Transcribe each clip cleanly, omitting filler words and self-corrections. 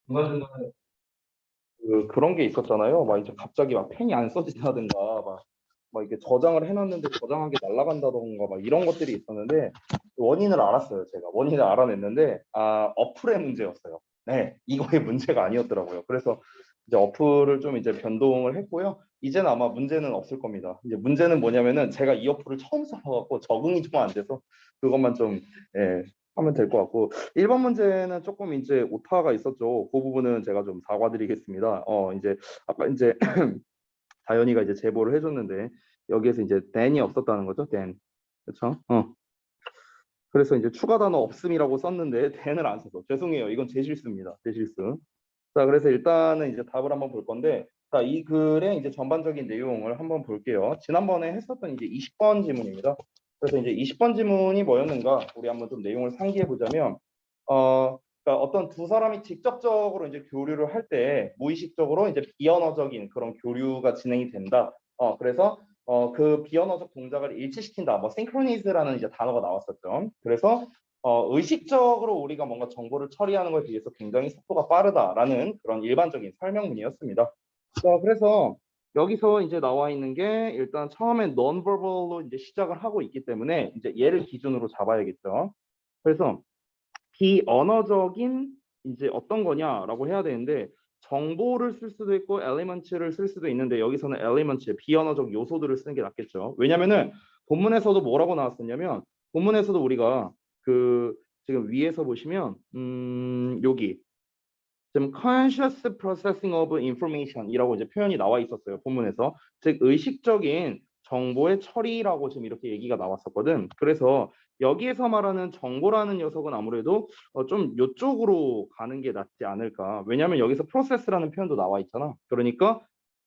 중간중간에 그런 게 있었잖아요. 막 이제 갑자기 막 펜이 안 써진다든가 막 이렇게 저장을 해놨는데 저장한 게 날아간다던가 막 이런 것들이 있었는데 원인을 알았어요. 제가 원인을 알아냈는데 어플의 문제였어요. 네, 이거의 문제가 아니었더라고요. 그래서 이제 어플을 좀 이제 변동을 했고요. 이제는 아마 문제는 없을 겁니다. 이제 문제는 뭐냐면은 제가 이 어플을 처음 써갖고 적응이 좀 안 돼서 그것만 좀 예, 하면 될 것 같고 1번 문제는 조금 이제 오타가 있었죠. 그 부분은 제가 좀 사과드리겠습니다. 이제 아까 이제 다현이가 이제 제보를 해줬는데 여기에서 이제 than이 없었다는 거죠. than. 그렇죠? 그래서 이제 추가 단어 없음이라고 썼는데 than을 안 써서 죄송해요. 이건 제 실수입니다. 제 실수. 자, 그래서 일단은 이제 답을 한번 볼 건데 자, 이 글의 이제 전반적인 내용을 한번 볼게요. 지난번에 했었던 이제 20번 지문입니다. 그래서 이제 20번 지문이 뭐였는가 우리 한번 좀 내용을 상기해 보자면 그러니까 어떤 두 사람이 직접적으로 이제 교류를 할 때 무의식적으로 이제 비언어적인 그런 교류가 진행이 된다. 그래서 그 비언어적 동작을 일치시킨다. 뭐 synchronous라는 이제 단어가 나왔었죠. 그래서 의식적으로 우리가 뭔가 정보를 처리하는 것에 비해서 굉장히 속도가 빠르다라는 그런 일반적인 설명문이었습니다. 그래서 여기서 이제 나와 있는 게 일단 처음에 non-verbal로 이제 시작을 하고 있기 때문에 이제 얘를 기준으로 잡아야겠죠. 그래서 비언어적인 이제 어떤 거냐라고 해야 되는데 정보를 쓸 수도 있고 elements를 쓸 수도 있는데 여기서는 elements 비언어적 요소들을 쓰는 게 낫겠죠. 왜냐면은 본문에서도 뭐라고 나왔었냐면 본문에서도 우리가 그 지금 위에서 보시면 여기 지금 conscious processing of information이라고 이제 표현이 나와 있었어요. 본문에서 즉 의식적인 정보의 처리라고 지금 이렇게 얘기가 나왔었거든. 그래서 여기에서 말하는 정보라는 녀석은 아무래도 좀 이쪽으로 가는 게 낫지 않을까. 왜냐하면 여기서 process라는 표현도 나와 있잖아. 그러니까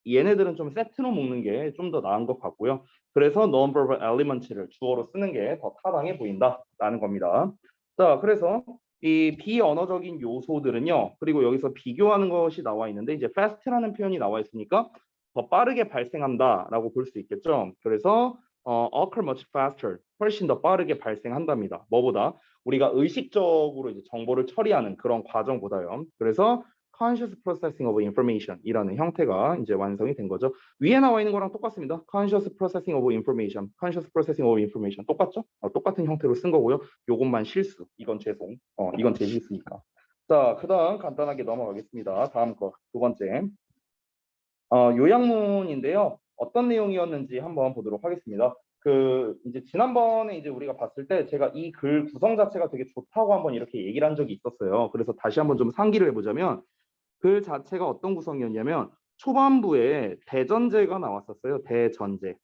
얘네들은 좀 세트로 묶는 게 좀 더 나은 것 같고요. 그래서 non-verbal elements를 주어로 쓰는 게 더 타당해 보인다라는 겁니다. 자, 그래서 이 비언어적인 요소들은요. 그리고 여기서 비교하는 것이 나와 있는데 이제 fast라는 표현이 나와 있으니까 더 빠르게 발생한다라고 볼 수 있겠죠. 그래서 occur much faster, 훨씬 더 빠르게 발생한답니다. 뭐보다 우리가 의식적으로 이제 정보를 처리하는 그런 과정보다요. 그래서 conscious processing of information이라는 형태가 이제 완성이 된 거죠. 위에 나와 있는 거랑 똑같습니다. conscious processing of information, conscious processing of information 똑같죠? 똑같은 형태로 쓴 거고요. 요것만 실수. 이건 죄송. 이건 제 실수니까. 자, 그다음 간단하게 넘어가겠습니다. 다음 거 두 번째. 요약문인데요. 어떤 내용이었는지 한번 보도록 하겠습니다. 이제 지난번에 이제 우리가 봤을 때 제가 이 글 구성 자체가 되게 좋다고 한번 이렇게 얘기를 한 적이 있었어요. 그래서 다시 한번 좀 상기를 해보자면 글 자체가 어떤 구성이었냐면 초반부에 대전제가 나왔었어요. 대전제.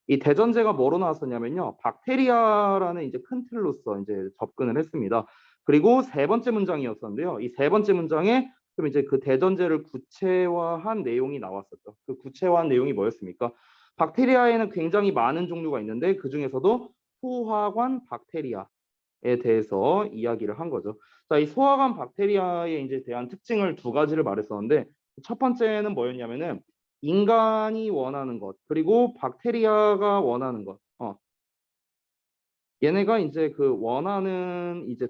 이 대전제가 뭐로 나왔었냐면요. 박테리아라는 이제 큰 틀로서 이제 접근을 했습니다. 그리고 세 번째 문장이었었는데요. 이 세 번째 문장에 그럼 이제 그 대전제를 구체화한 내용이 나왔었죠. 그 구체화한 내용이 뭐였습니까? 박테리아에는 굉장히 많은 종류가 있는데 그 중에서도 소화관 박테리아에 대해서 이야기를 한 거죠. 자, 이 소화관 박테리아에 이제 대한 특징을 두 가지를 말했었는데 첫 번째는 뭐였냐면은 인간이 원하는 것 그리고 박테리아가 원하는 것. 얘네가 이제 그 원하는 이제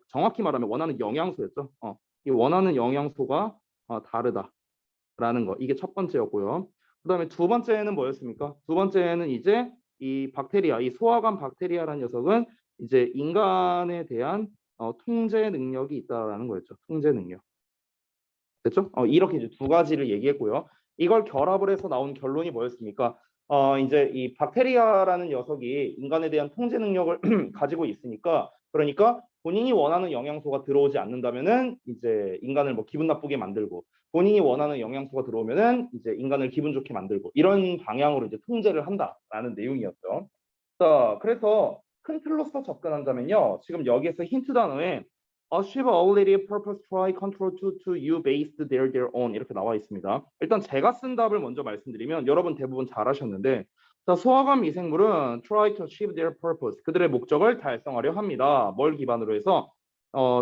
정확히 말하면 원하는 영양소였죠. 이 원하는 영양소가 다르다라는 거. 이게 첫 번째였고요. 그다음에 두 번째는 뭐였습니까? 두 번째는 이제 이 박테리아, 이 소화관 박테리아라는 녀석은 이제 인간에 대한 통제 능력이 있다라는 거였죠. 통제 능력. 됐죠? 이렇게 이제 두 가지를 얘기했고요. 이걸 결합을 해서 나온 결론이 뭐였습니까? 이제 이 박테리아라는 녀석이 인간에 대한 통제 능력을 가지고 있으니까 그러니까 본인이 원하는 영양소가 들어오지 않는다면은 이제 인간을 뭐 기분 나쁘게 만들고 본인이 원하는 영양소가 들어오면은 이제 인간을 기분 좋게 만들고 이런 방향으로 이제 통제를 한다라는 내용이었죠. 자, 그래서 큰 틀로서 접근한다면요. 지금 여기에서 힌트 단어에 achieve ability, purpose, try, control to you based their own 이렇게 나와 있습니다. 일단 제가 쓴 답을 먼저 말씀드리면 여러분 대부분 잘 하셨는데 자, 소화관 미생물은 try to achieve their purpose 그들의 목적을 달성하려 합니다. 뭘 기반으로 해서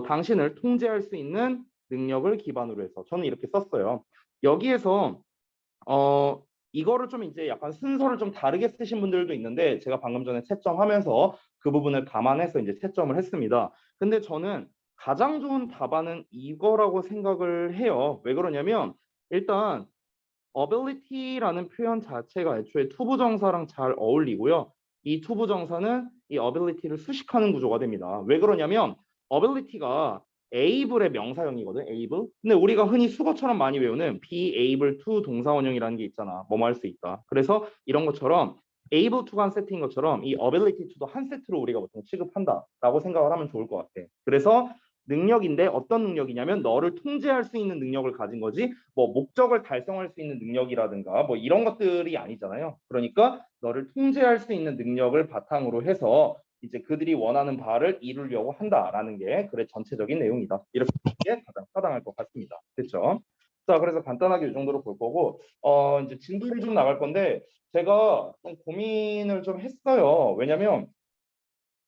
당신을 통제할 수 있는 능력을 기반으로 해서 저는 이렇게 썼어요. 여기에서 이거를 좀 이제 약간 순서를 좀 다르게 쓰신 분들도 있는데 제가 방금 전에 채점하면서 그 부분을 감안해서 이제 채점을 했습니다. 근데 저는 가장 좋은 답안은 이거라고 생각을 해요. 왜 그러냐면 일단 ability라는 표현 자체가 애초에 투부정사랑 잘 어울리고요. 이 투부정사는 이 ability를 수식하는 구조가 됩니다. 왜 그러냐면 ability가 able의 명사형이거든. able. 근데 우리가 흔히 수거처럼 많이 외우는 be able to 동사원형이라는 게 있잖아. 뭐뭐 할 수 있다. 그래서 이런 것처럼 able to가 한 세트인 것처럼 이 ability to도 한 세트로 우리가 보통 취급한다라고 생각을 하면 좋을 것 같아. 그래서 능력인데 어떤 능력이냐면 너를 통제할 수 있는 능력을 가진 거지 뭐 목적을 달성할 수 있는 능력이라든가 뭐 이런 것들이 아니잖아요. 그러니까 너를 통제할 수 있는 능력을 바탕으로 해서 이제 그들이 원하는 바를 이루려고 한다라는 게 글의 전체적인 내용이다. 이렇게 보는 게 가장 타당할 것 같습니다. 됐죠? 자, 그래서 간단하게 이 정도로 볼 거고 이제 진도를 좀 나갈 건데 제가 좀 고민을 좀 했어요. 왜냐면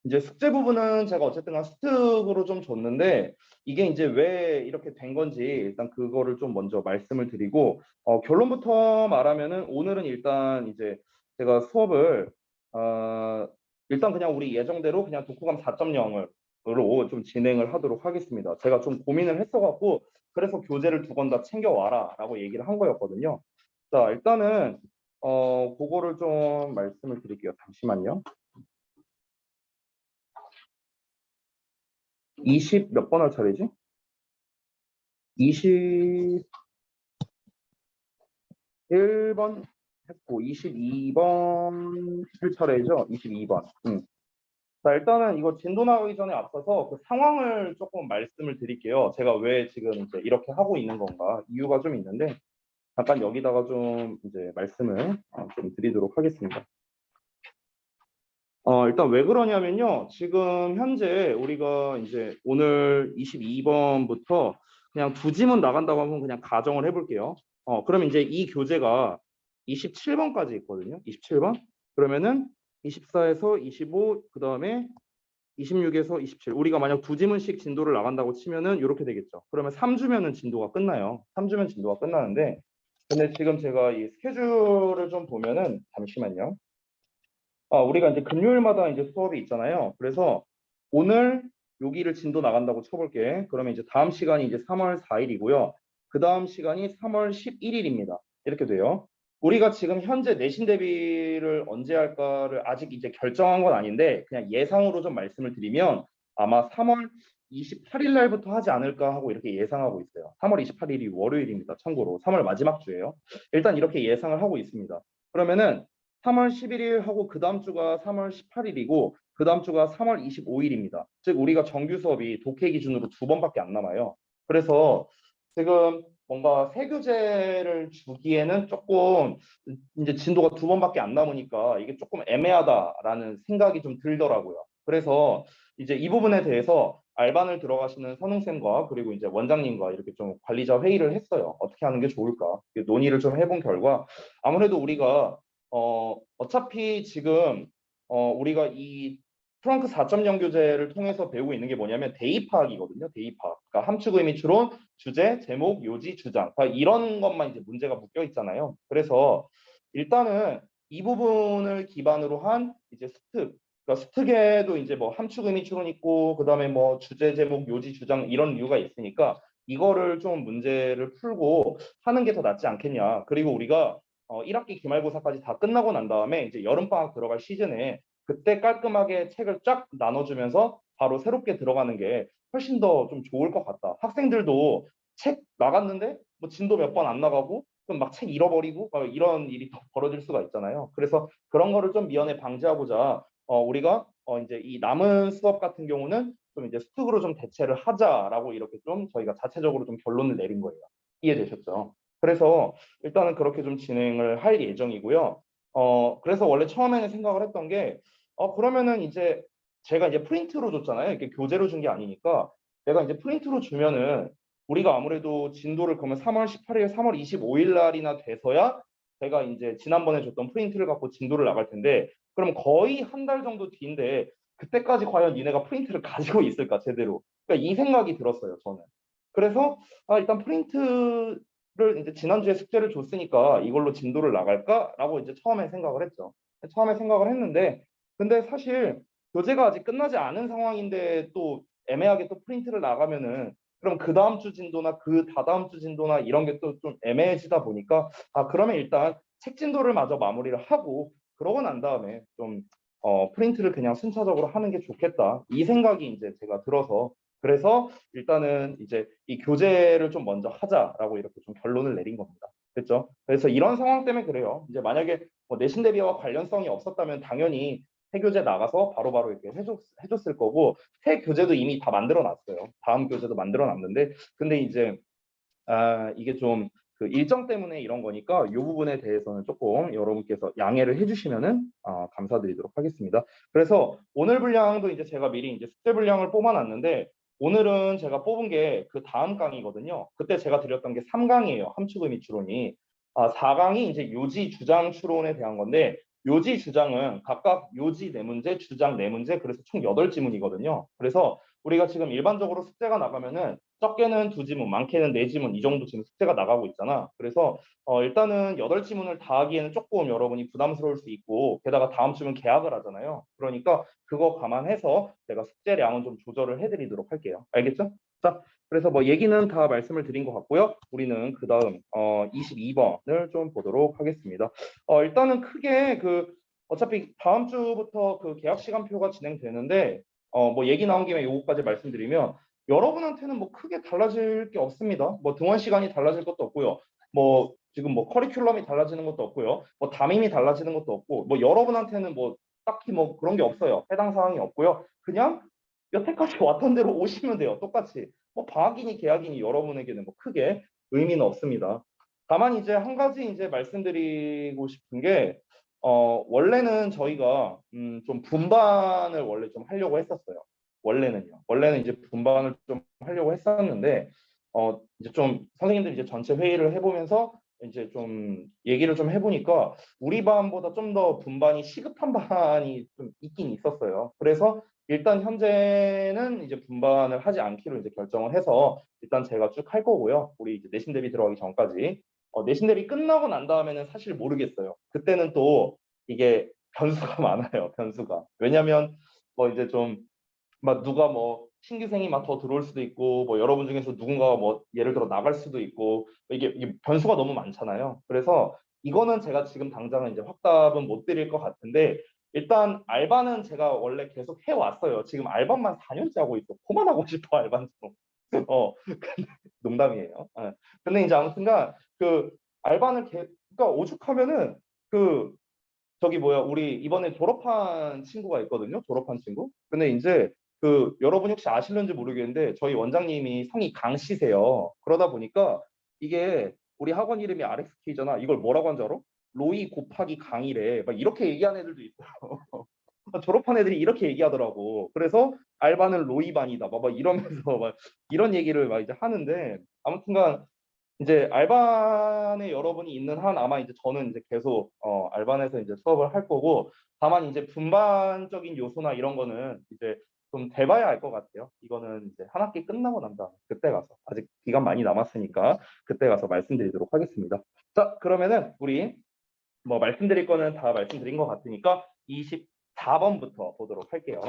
이제 숙제 부분은 제가 어쨌든 스특으로 좀 줬는데 이게 이제 왜 이렇게 된 건지 일단 그거를 좀 먼저 말씀을 드리고 결론부터 말하면은 오늘은 일단 이제 제가 수업을 어, 일단 그냥 우리 예정대로 그냥 독후감 4.0으로 좀 진행을 하도록 하겠습니다. 제가 좀 고민을 했어갖고 그래서 교재를 두 권 다 챙겨와라라고 얘기를 한 거였거든요. 자, 일단은 그거를 좀 말씀을 드릴게요. 잠시만요. 20 몇 번 할 차례지? 21번 했고 22번 할 차례죠? 22번. 자, 일단은 이거 진도 나가기 전에 앞서서 그 상황을 조금 말씀을 드릴게요. 제가 왜 지금 이제 이렇게 하고 있는 건가 이유가 좀 있는데 잠깐 여기다가 좀 이제 말씀을 좀 드리도록 하겠습니다. 일단 왜 그러냐면요. 지금 현재 우리가 이제 오늘 22번부터 그냥 두 지문 나간다고 하면 그냥 가정을 해볼게요. 그러면 이제 이 교재가 27번까지 있거든요. 27번. 그러면은 24에서 25, 그 다음에 26에서 27. 우리가 만약 두 지문씩 진도를 나간다고 치면은 이렇게 되겠죠. 그러면 3주면은 진도가 끝나요. 3주면 진도가 끝나는데, 근데 지금 제가 이 스케줄을 좀 보면은 잠시만요. 우리가 이제 금요일마다 이제 수업이 있잖아요. 그래서 오늘 여기를 진도 나간다고 쳐볼게. 그러면 이제 다음 시간이 이제 3월 4일이고요. 그 다음 시간이 3월 11일입니다. 이렇게 돼요. 우리가 지금 현재 내신 대비를 언제 할까를 아직 이제 결정한 건 아닌데 그냥 예상으로 좀 말씀을 드리면 아마 3월 28일 날부터 하지 않을까 하고 이렇게 예상하고 있어요. 3월 28일이 월요일입니다. 참고로 3월 마지막 주예요. 일단 이렇게 예상을 하고 있습니다. 그러면은 3월 11일 하고 그 다음 주가 3월 18일이고 그 다음 주가 3월 25일입니다. 즉 우리가 정규 수업이 독해 기준으로 두 번밖에 안 남아요. 그래서 지금 뭔가 새 교재를 주기에는 조금 이제 진도가 두 번밖에 안 남으니까 이게 조금 애매하다라는 생각이 좀 들더라고요. 그래서 이제 이 부분에 대해서 알반을 들어가시는 선웅쌤과 그리고 이제 원장님과 이렇게 좀 관리자 회의를 했어요. 어떻게 하는 게 좋을까? 논의를 좀 해본 결과 아무래도 우리가 어차피 지금 우리가 이 프랑크 4.0 교재를 통해서 배우고 있는 게 뭐냐면 대입학이거든요. 대입학. 그러니까 함축 의미 추론, 주제, 제목, 요지, 주장. 그러니까 이런 것만 이제 문제가 묶여 있잖아요. 그래서 일단은 이 부분을 기반으로 한 이제 스특. 그러니까 스특에도 이제 뭐 함축 의미 추론 있고 그다음에 뭐 주제, 제목, 요지, 주장 이런 이유가 있으니까 이거를 좀 문제를 풀고 하는 게 더 낫지 않겠냐. 그리고 우리가 1학기 기말고사까지 다 끝나고 난 다음에 이제 여름방학 들어갈 시즌에 그때 깔끔하게 책을 쫙 나눠주면서 바로 새롭게 들어가는 게 훨씬 더 좀 좋을 것 같다. 학생들도 책 나갔는데 뭐 진도 몇 번 안 나가고 그럼 막 책 잃어버리고 이런 일이 더 벌어질 수가 있잖아요. 그래서 그런 거를 좀 미연에 방지하고자 우리가 이제 이 남은 수업 같은 경우는 좀 이제 스특으로 좀 대체를 하자라고 이렇게 좀 저희가 자체적으로 좀 결론을 내린 거예요. 이해되셨죠? 그래서 일단은 그렇게 좀 진행을 할 예정이고요. 그래서 원래 처음에는 생각을 했던 게, 그러면은 이제 제가 이제 프린트로 줬잖아요. 이렇게 교재로 준 게 아니니까 내가 이제 프린트로 주면은 우리가 아무래도 진도를 그러면 3월 18일, 3월 25일 날이나 돼서야 제가 이제 지난번에 줬던 프린트를 갖고 진도를 나갈 텐데 그럼 거의 한 달 정도 뒤인데 그때까지 과연 니네가 프린트를 가지고 있을까 제대로. 그러니까 이 생각이 들었어요, 저는. 그래서 일단 프린트를 이제 지난주에 숙제를 줬으니까 이걸로 진도를 나갈까라고 이제 처음에 생각을 했죠. 처음에 생각을 했는데 근데 사실 교재가 아직 끝나지 않은 상황인데 또 애매하게 또 프린트를 나가면은 그럼 그 다음 주 진도나 그 다다음 주 진도나 이런 게 또 좀 애매해지다 보니까 그러면 일단 책 진도를 마저 마무리를 하고 그러고 난 다음에 좀 프린트를 그냥 순차적으로 하는 게 좋겠다. 이 생각이 이제 제가 들어서 그래서 일단은 이제 이 교재를 좀 먼저 하자라고 이렇게 좀 결론을 내린 겁니다. 그렇죠? 그래서 이런 상황 때문에 그래요. 이제 만약에 뭐 내신 대비와 관련성이 없었다면 당연히 새 교재 나가서 바로바로 이렇게 해줬을 거고 새 교재도 이미 다 만들어 놨어요. 다음 교재도 만들어 놨는데 근데 이제 이게 좀 그 일정 때문에 이런 거니까 이 부분에 대해서는 조금 여러분께서 양해를 해주시면은 감사드리도록 하겠습니다. 그래서 오늘 분량도 이제 제가 미리 이제 숙제 분량을 뽑아놨는데 오늘은 제가 뽑은 게 그 다음 강의거든요. 그때 제가 드렸던 게 3강이에요. 함축 의미 추론이. 4강이 이제 요지 주장 추론에 대한 건데 요지 주장은 각각 요지 4문제, 주장 4문제, 그래서 총 8지문이거든요. 그래서 우리가 지금 일반적으로 숙제가 나가면은 적게는 2지문, 많게는 4지문 이 정도 지금 숙제가 나가고 있잖아. 그래서 일단은 8지문을 다 하기에는 조금 여러분이 부담스러울 수 있고 게다가 다음 주면 개학을 하잖아요. 그러니까 그거 감안해서 제가 숙제량은 좀 조절을 해드리도록 할게요. 알겠죠? 자, 그래서 뭐 얘기는 다 말씀을 드린 것 같고요. 우리는 그 다음 22번을 좀 보도록 하겠습니다. 일단은 크게 어차피 다음 주부터 그 계약 시간표가 진행되는데 뭐 얘기 나온 김에 요거까지 말씀드리면 여러분한테는 뭐 크게 달라질 게 없습니다. 뭐 등원 시간이 달라질 것도 없고요. 뭐 지금 뭐 커리큘럼이 달라지는 것도 없고요. 뭐 담임이 달라지는 것도 없고 뭐 여러분한테는 뭐 딱히 뭐 그런 게 없어요. 해당 사항이 없고요. 그냥 여태까지 왔던 대로 오시면 돼요. 똑같이. 뭐 방학이니 개학이니 여러분에게는 뭐 크게 의미는 없습니다. 다만 이제 한 가지 이제 말씀드리고 싶은 게 원래는 저희가 좀 분반을 원래 좀 하려고 했었어요. 원래는 이제 분반을 좀 하려고 했었는데 이제 좀 선생님들 이제 전체 회의를 해보면서 이제 좀 얘기를 좀 해보니까 우리 반보다 좀 더 분반이 시급한 반이 좀 있긴 있었어요. 그래서 일단 현재는 이제 분반을 하지 않기로 이제 결정을 해서 일단 제가 쭉 할 거고요. 우리 이제 내신 대비 들어가기 전까지 내신 대비 끝나고 난 다음에는 사실 모르겠어요. 그때는 또 이게 변수가 많아요. 변수가. 왜냐면 뭐 이제 좀 막 누가 뭐 신규생이 막 더 들어올 수도 있고 뭐 여러분 중에서 누군가가 뭐 예를 들어 나갈 수도 있고 이게 변수가 너무 많잖아요. 그래서 이거는 제가 지금 당장은 이제 확답은 못 드릴 것 같은데 일단 알바는 제가 원래 계속 해왔어요. 지금 알바만 4년째 하고 있어. 그만하고 싶어 알바는 좀. 농담이에요. 근데 이제 아무튼간 그 알바는 그러니까 오죽하면은 그 저기 뭐야 우리 이번에 졸업한 친구가 있거든요. 졸업한 친구. 근데 이제 그 여러분 혹시 아실는지 모르겠는데 저희 원장님이 성이 강 씨세요. 그러다 보니까 이게 우리 학원 이름이 RXK잖아. 이걸 뭐라고 한 줄 알아? 로이 곱하기 강이래. 막 이렇게 얘기하는 애들도 있어요. 졸업한 애들이 이렇게 얘기하더라고. 그래서 알바는 로이반이다. 막 이러면서 막 이런 얘기를 막 이제 하는데 아무튼간 이제 알반에 여러분이 있는 한 아마 이제 저는 이제 계속 알반에서 이제 수업을 할 거고 다만 이제 분반적인 요소나 이런 거는 이제 좀 돼봐야 알 것 같아요. 이거는 이제 한 학기 끝나고 난 다음에 그때 가서 아직 기간 많이 남았으니까 그때 가서 말씀드리도록 하겠습니다. 자, 그러면은 우리 뭐 말씀드릴 거는 다 말씀드린 것 같으니까 24번부터 보도록 할게요.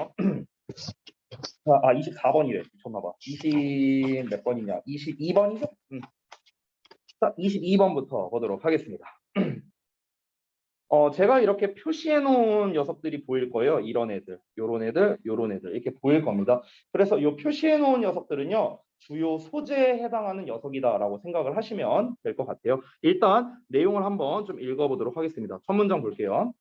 24번이래. 미쳤나봐. 20 몇 번이냐? 22번이죠? 자, 22번부터 보도록 하겠습니다. 제가 이렇게 표시해 놓은 녀석들이 보일 거예요. 이런 애들, 요런 애들, 요런 애들 이렇게 보일 겁니다. 그래서 이 표시해 놓은 녀석들은요. 주요 소재에 해당하는 녀석이다라고 생각을 하시면 될 것 같아요. 일단 내용을 한번 좀 읽어보도록 하겠습니다. 첫 문장 볼게요.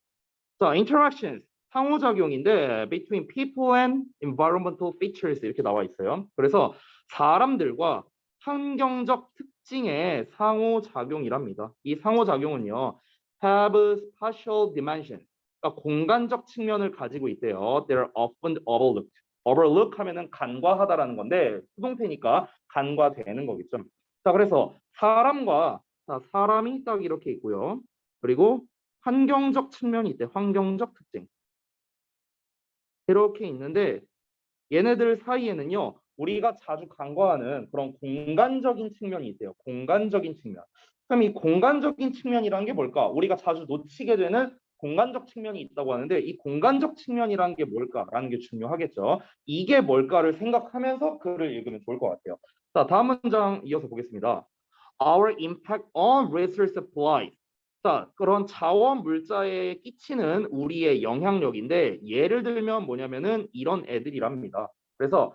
자, interactions, 상호작용인데 between people and environmental features 이렇게 나와 있어요. 그래서 사람들과 환경적 특징의 상호작용이랍니다. 이 상호작용은요. have spatial dimensions. 그러니까 공간적 측면을 가지고 있대요. They're often overlooked. overlook 하면은 간과하다라는 건데 수동태니까 간과되는 거겠죠. 자, 그래서 사람이 딱 이렇게 있고요. 그리고 환경적 측면이 있대. 환경적 특징. 이렇게 있는데 얘네들 사이에는요. 우리가 자주 간과하는 그런 공간적인 측면이 있대요. 공간적인 측면. 그럼 이 공간적인 측면이라는 게 뭘까? 우리가 자주 놓치게 되는 공간적 측면이 있다고 하는데 이 공간적 측면이라는 게 뭘까라는 게 중요하겠죠. 이게 뭘까를 생각하면서 글을 읽으면 좋을 것 같아요. 자, 다음 문장 이어서 보겠습니다. Our impact on resource supply. 자, 그런 자원 물자에 끼치는 우리의 영향력인데 예를 들면 뭐냐면은 이런 애들이랍니다. 그래서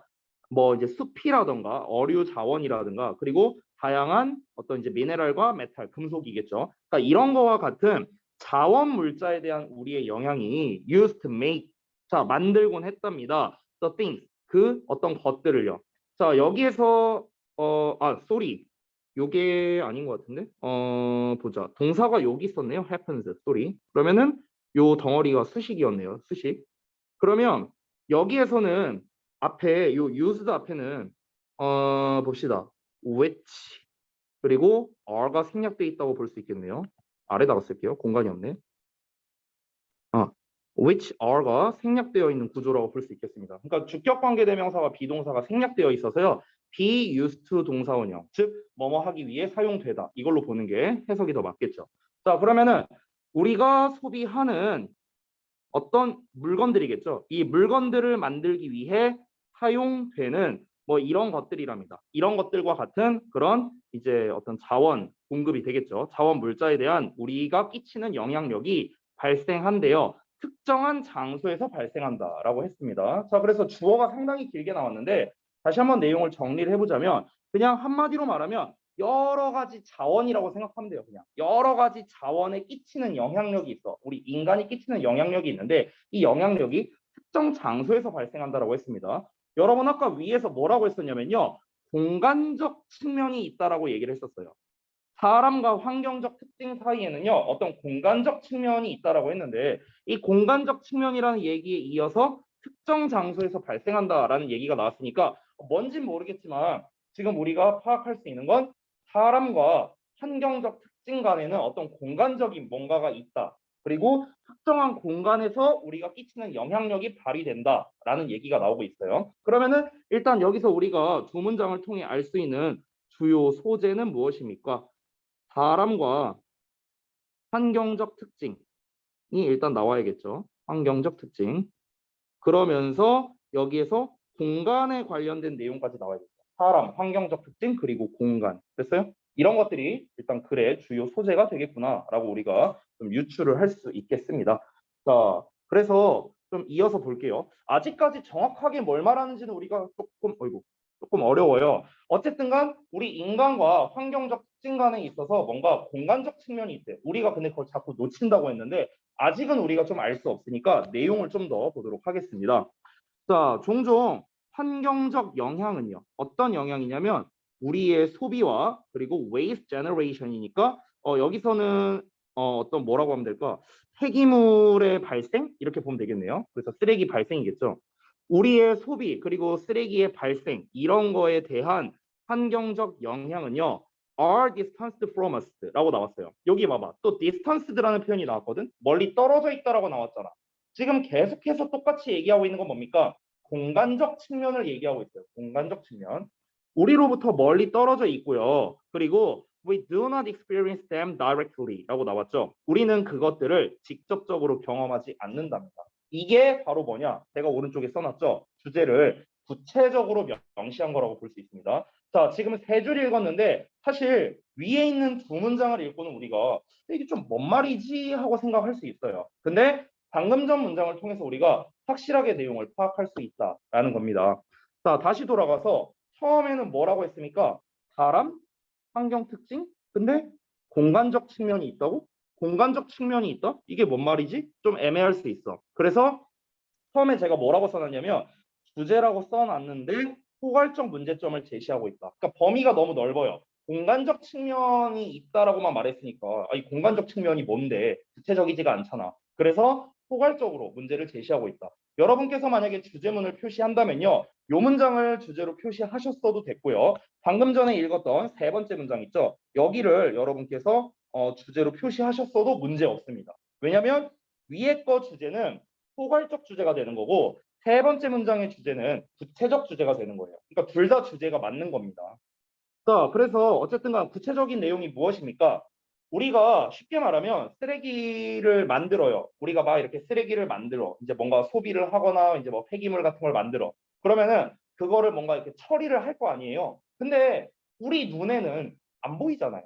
뭐 이제 숲이라던가 어류 자원이라든가 그리고 다양한 어떤 이제 미네랄과 메탈, 금속이겠죠. 그러니까 이런 거와 같은 자원 물자에 대한 우리의 영향이 used to make 자 만들곤 했답니다. The things 그 어떤 것들을요. 자 여기에서 sorry 요게 아닌 것 같은데 보자 동사가 여기 있었네요. happens sorry 그러면은 요 덩어리가 수식이었네요. 수식 그러면 여기에서는 앞에 요 used 앞에는 봅시다. which 그리고 are가 생략돼 있다고 볼 수 있겠네요. 아래다가 쓸게요. 공간이 없네. which are가 생략되어 있는 구조라고 볼 수 있겠습니다. 그러니까 주격 관계 대명사와 비동사가 생략되어 있어서요. be used to 동사원형, 즉 뭐뭐 하기 위해 사용되다. 이걸로 보는 게 해석이 더 맞겠죠. 자, 그러면은 우리가 소비하는 어떤 물건들이겠죠. 이 물건들을 만들기 위해 사용되는 뭐 이런 것들이랍니다. 이런 것들과 같은 그런 이제 어떤 자원 공급이 되겠죠. 자원 물자에 대한 우리가 끼치는 영향력이 발생한대요. 특정한 장소에서 발생한다라고 했습니다. 자, 그래서 주어가 상당히 길게 나왔는데 다시 한번 내용을 정리를 해보자면 그냥 한마디로 말하면 여러 가지 자원이라고 생각하면 돼요. 그냥 여러 가지 자원에 끼치는 영향력이 있어. 우리 인간이 끼치는 영향력이 있는데 이 영향력이 특정 장소에서 발생한다라고 했습니다. 여러분 아까 위에서 뭐라고 했었냐면요. 공간적 측면이 있다라고 얘기를 했었어요. 사람과 환경적 특징 사이에는요. 어떤 공간적 측면이 있다라고 했는데 이 공간적 측면이라는 얘기에 이어서 특정 장소에서 발생한다라는 얘기가 나왔으니까 뭔진 모르겠지만 지금 우리가 파악할 수 있는 건 사람과 환경적 특징 간에는 어떤 공간적인 뭔가가 있다. 그리고 특정한 공간에서 우리가 끼치는 영향력이 발휘된다라는 얘기가 나오고 있어요. 그러면은 일단 여기서 우리가 두 문장을 통해 알 수 있는 주요 소재는 무엇입니까? 사람과 환경적 특징이 일단 나와야겠죠. 환경적 특징. 그러면서 여기에서 공간에 관련된 내용까지 나와야겠죠. 사람, 환경적 특징, 그리고 공간. 됐어요? 이런 것들이 일단 글의 주요 소재가 되겠구나라고 우리가 좀 유추를 할 수 있겠습니다. 자, 그래서 좀 이어서 볼게요. 아직까지 정확하게 뭘 말하는지는 우리가 조금 어려워요. 어쨌든간 우리 인간과 환경적 특징 간에 있어서 뭔가 공간적 측면이 있대. 우리가 근데 그걸 자꾸 놓친다고 했는데 아직은 우리가 좀 알 수 없으니까 내용을 좀 더 보도록 하겠습니다. 자, 종종 환경적 영향은요. 어떤 영향이냐면 우리의 소비와 그리고 waste generation이니까 여기서는 어떤 뭐라고 하면 될까? 폐기물의 발생 이렇게 보면 되겠네요. 그래서 쓰레기 발생이겠죠. 우리의 소비 그리고 쓰레기의 발생 이런 거에 대한 환경적 영향은요. are distanced from us라고 나왔어요. 여기 봐봐. 또 distanced라는 표현이 나왔거든. 멀리 떨어져 있다라고 나왔잖아. 지금 계속해서 똑같이 얘기하고 있는 건 뭡니까? 공간적 측면을 얘기하고 있어요. 공간적 측면. 우리로부터 멀리 떨어져 있고요. 그리고 we do not experience them directly 라고 나왔죠. 우리는 그것들을 직접적으로 경험하지 않는답니다. 이게 바로 뭐냐? 제가 오른쪽에 써놨죠. 주제를 구체적으로 명시한 거라고 볼 수 있습니다. 자, 지금 세 줄 읽었는데 사실 위에 있는 두 문장을 읽고는 우리가 이게 좀 뭔 말이지 하고 생각할 수 있어요. 근데 방금 전 문장을 통해서 우리가 확실하게 내용을 파악할 수 있다라는 겁니다. 자, 다시 돌아가서 처음에는 뭐라고 했습니까? 사람, 환경 특징? 근데 공간적 측면이 있다고? 공간적 측면이 있다? 이게 뭔 말이지? 좀 애매할 수 있어. 그래서 처음에 제가 뭐라고 써놨냐면 주제라고 써놨는데 포괄적 문제점을 제시하고 있다. 그러니까 범위가 너무 넓어요. 공간적 측면이 있다라고만 말했으니까 이 공간적 측면이 뭔데 구체적이지가 않잖아. 그래서 포괄적으로 문제를 제시하고 있다. 여러분께서 만약에 주제문을 표시한다면요. 이 문장을 주제로 표시하셨어도 됐고요. 방금 전에 읽었던 세 번째 문장 있죠. 여기를 여러분께서 주제로 표시하셨어도 문제 없습니다. 왜냐하면 위에 거 주제는 포괄적 주제가 되는 거고 세 번째 문장의 주제는 구체적 주제가 되는 거예요. 그러니까 둘 다 주제가 맞는 겁니다. 자, 그래서 어쨌든 간 구체적인 내용이 무엇입니까? 우리가 쉽게 말하면 쓰레기를 만들어요. 우리가 막 이렇게 쓰레기를 만들어. 이제 뭔가 소비를 하거나 이제 뭐 폐기물 같은 걸 만들어. 그러면은 그거를 뭔가 이렇게 처리를 할 거 아니에요. 근데 우리 눈에는 안 보이잖아요.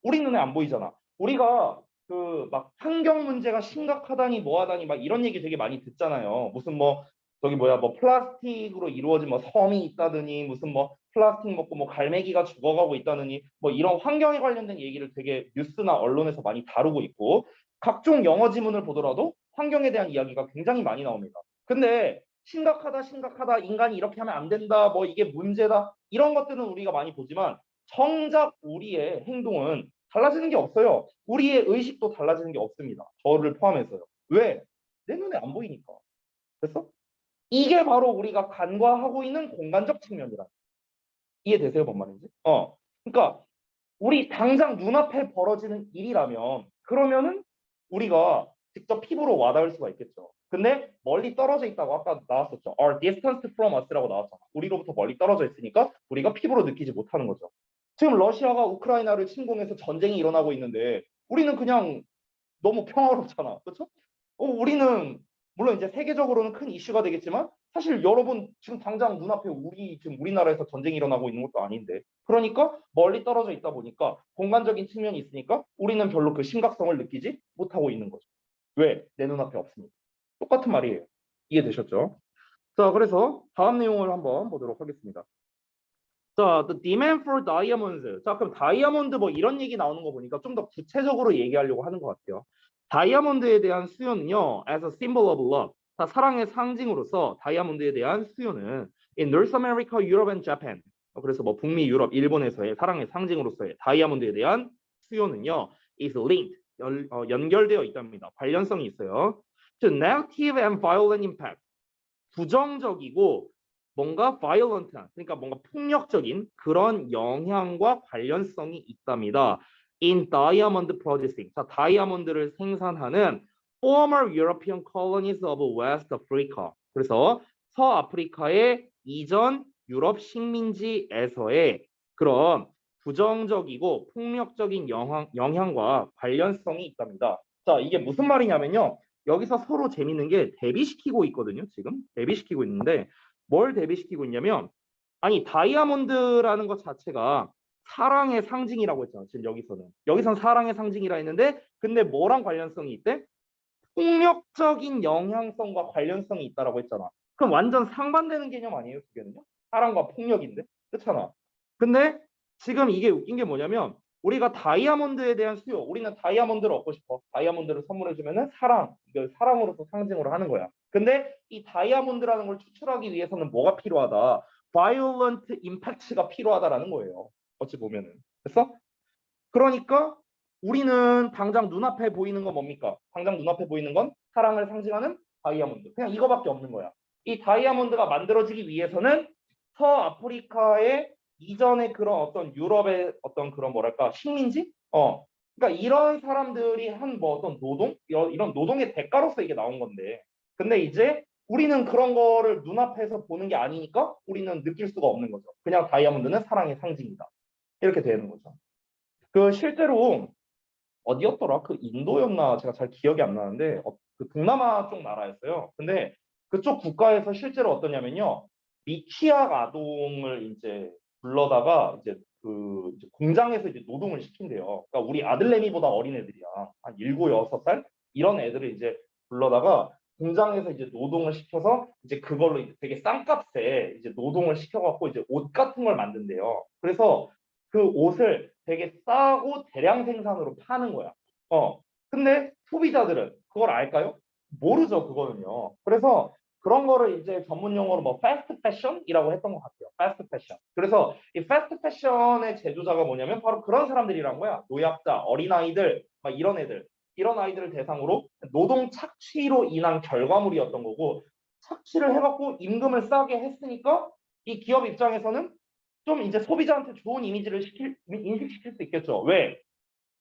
우리 눈에 안 보이잖아. 우리가 그 막 환경 문제가 심각하다니 뭐하다니 막 이런 얘기 되게 많이 듣잖아요. 무슨 뭐 저기 뭐야 뭐 플라스틱으로 이루어진 뭐 섬이 있다더니 무슨 뭐 플라스틱 먹고 뭐 갈매기가 죽어가고 있다더니 뭐 이런 환경에 관련된 얘기를 되게 뉴스나 언론에서 많이 다루고 있고 각종 영어 지문을 보더라도 환경에 대한 이야기가 굉장히 많이 나옵니다. 근데 심각하다 심각하다 인간이 이렇게 하면 안 된다 뭐 이게 문제다 이런 것들은 우리가 많이 보지만 정작 우리의 행동은 달라지는 게 없어요. 우리의 의식도 달라지는 게 없습니다. 저를 포함해서요. 왜? 내 눈에 안 보이니까. 됐어? 이게 바로 우리가 간과하고 있는 공간적 측면이라. 이해되세요, 뭔 말인지? 그러니까 우리 당장 눈앞에 벌어지는 일이라면 그러면은 우리가 직접 피부로 와닿을 수가 있겠죠. 근데 멀리 떨어져 있다고 아까 나왔었죠. Are distant from us라고 나왔잖아. 우리로부터 멀리 떨어져 있으니까 우리가 피부로 느끼지 못하는 거죠. 지금 러시아가 우크라이나를 침공해서 전쟁이 일어나고 있는데 우리는 그냥 너무 평화롭잖아. 그렇죠? 우리는 물론 이제 세계적으로는 큰 이슈가 되겠지만 사실 여러분 지금 당장 눈앞에 우리 지금 우리나라에서 전쟁이 일어나고 있는 것도 아닌데 그러니까 멀리 떨어져 있다 보니까 공간적인 측면이 있으니까 우리는 별로 그 심각성을 느끼지 못하고 있는 거죠. 왜? 내 눈앞에 없으니까. 똑같은 말이에요. 이해되셨죠? 자, 그래서 다음 내용을 한번 보도록 하겠습니다. 자, the demand for diamonds. 자, 그럼 다이아몬드 뭐 이런 얘기 나오는 거 보니까 좀 더 구체적으로 얘기하려고 하는 것 같아요. 다이아몬드에 대한 수요는요, as a symbol of love. 자, 사랑의 상징으로서 다이아몬드에 대한 수요는 in North America, Europe and Japan. 그래서 뭐 북미, 유럽, 일본에서의 사랑의 상징으로서의 다이아몬드에 대한 수요는요, is linked. 연결되어 있답니다. 관련성이 있어요. To negative and violent impact. 부정적이고 뭔가 violent한 그러니까 뭔가 폭력적인 그런 영향과 관련성이 있답니다. In diamond producing. 자, 다이아몬드를 생산하는 former European colonies of West Africa. 그래서 서아프리카의 이전 유럽 식민지에서의 그런 부정적이고 폭력적인 영향과 관련성이 있답니다. 자, 이게 무슨 말이냐면요. 여기서 서로 재밌는 게 대비시키고 있거든요. 지금 대비시키고 있는데 뭘 대비시키고 있냐면 아니 다이아몬드라는 것 자체가 사랑의 상징이라고 했잖아. 지금 여기서는 사랑의 상징이라 했는데 근데 뭐랑 관련성이 있대? 폭력적인 영향성과 관련성이 있다라고 했잖아. 그럼 완전 상반되는 개념 아니에요? 두 개는요? 사랑과 폭력인데 그렇잖아. 근데 지금 이게 웃긴 게 뭐냐면 우리가 다이아몬드에 대한 수요, 우리는 다이아몬드를 얻고 싶어. 다이아몬드를 선물해주면은 사랑, 이걸 사랑으로서 상징으로 하는 거야. 근데 이 다이아몬드라는 걸 추출하기 위해서는 뭐가 필요하다? violent impact가 필요하다라는 거예요. 어찌 보면은. 됐어? 그러니까 우리는 당장 눈앞에 보이는 건 뭡니까? 당장 눈앞에 보이는 건 사랑을 상징하는 다이아몬드. 그냥 이거밖에 없는 거야. 이 다이아몬드가 만들어지기 위해서는 서아프리카의 이전의 그런 어떤 유럽의 어떤 그런 뭐랄까 식민지? 그러니까 이런 사람들이 한 뭐 어떤 노동? 이런 노동의 대가로서 이게 나온 건데. 근데 이제 우리는 그런 거를 눈앞에서 보는 게 아니니까 우리는 느낄 수가 없는 거죠. 그냥 다이아몬드는 사랑의 상징이다. 이렇게 되는 거죠. 그 실제로 어디였더라? 그 인도였나? 제가 잘 기억이 안 나는데 그 동남아 쪽 나라였어요. 근데 그쪽 국가에서 실제로 어떠냐면요. 미취학 아동을 이제 불러다가 이제 그 이제 공장에서 이제 노동을 시킨대요. 그러니까 우리 아들내미보다 어린 애들이야. 한 7, 6살 이런 애들을 이제 불러다가 공장에서 이제 노동을 시켜서 이제 그걸로 이제 되게 싼 값에 이제 노동을 시켜갖고 이제 옷 같은 걸 만든대요. 그래서 그 옷을 되게 싸고 대량 생산으로 파는 거야. 근데 소비자들은 그걸 알까요? 모르죠, 그거는요. 그래서 그런 거를 이제 전문 용어로 뭐 패스트 패션이라고 했던 것 같아요. 패스트 패션. 그래서 이 패스트 패션의 제조자가 뭐냐면 바로 그런 사람들이란 거야. 노약자, 어린아이들, 막 이런 애들. 이런 아이들을 대상으로 노동 착취로 인한 결과물이었던 거고 착취를 해갖고 임금을 싸게 했으니까 이 기업 입장에서는 좀 이제 소비자한테 좋은 이미지를 인식시킬 수 있겠죠. 왜?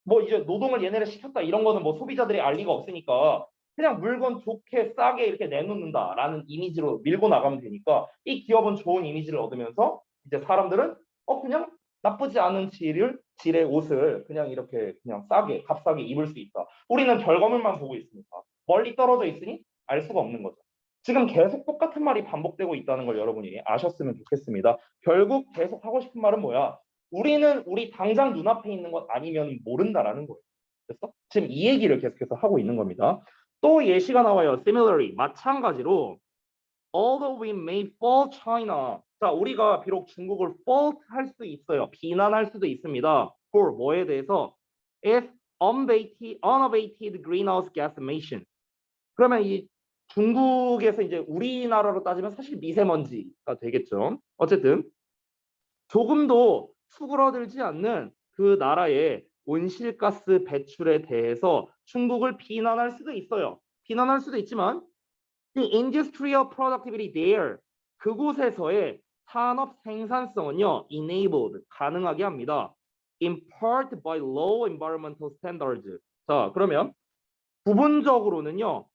뭐 이제 노동을 얘네를 시켰다 이런 거는 뭐 소비자들이 알 리가 없으니까 그냥 물건 좋게 싸게 이렇게 내놓는다라는 이미지로 밀고 나가면 되니까 이 기업은 좋은 이미지를 얻으면서 이제 사람들은 그냥 나쁘지 않은 질의 옷을 그냥 이렇게 그냥 싸게 값싸게 입을 수 있다. 우리는 결과물만 보고 있으니까 멀리 떨어져 있으니 알 수가 없는 거죠. 지금 계속 똑같은 말이 반복되고 있다는 걸 여러분이 아셨으면 좋겠습니다. 결국 계속 하고 싶은 말은 뭐야? 우리는 우리 당장 눈앞에 있는 것 아니면 모른다라는 거예요. 됐어? 지금 이 얘기를 계속해서 하고 있는 겁니다. 또 예시가 나와요. Similarly, 마찬가지로 although we may fault China. 자, 우리가 비록 중국을 fault 할 수 있어요. 비난할 수도 있습니다. for 뭐에 대해서? if unabated greenhouse gas emission. 그러면 이 중국에서 이제 우리나라로 따지면 사실 미세먼지가 되겠죠. 어쨌든 조금도 수그러들지 않는 그 나라의 온실가스 배출에 대해서 중국을 비난할 수도 있어요. 비난할 수도 있지만 the industrial productivity there, 그곳에서의 산업 생산성은요, enabled, 가능하게 합니다. in part by low environmental standards. 자, 그러면 부분적으로는요,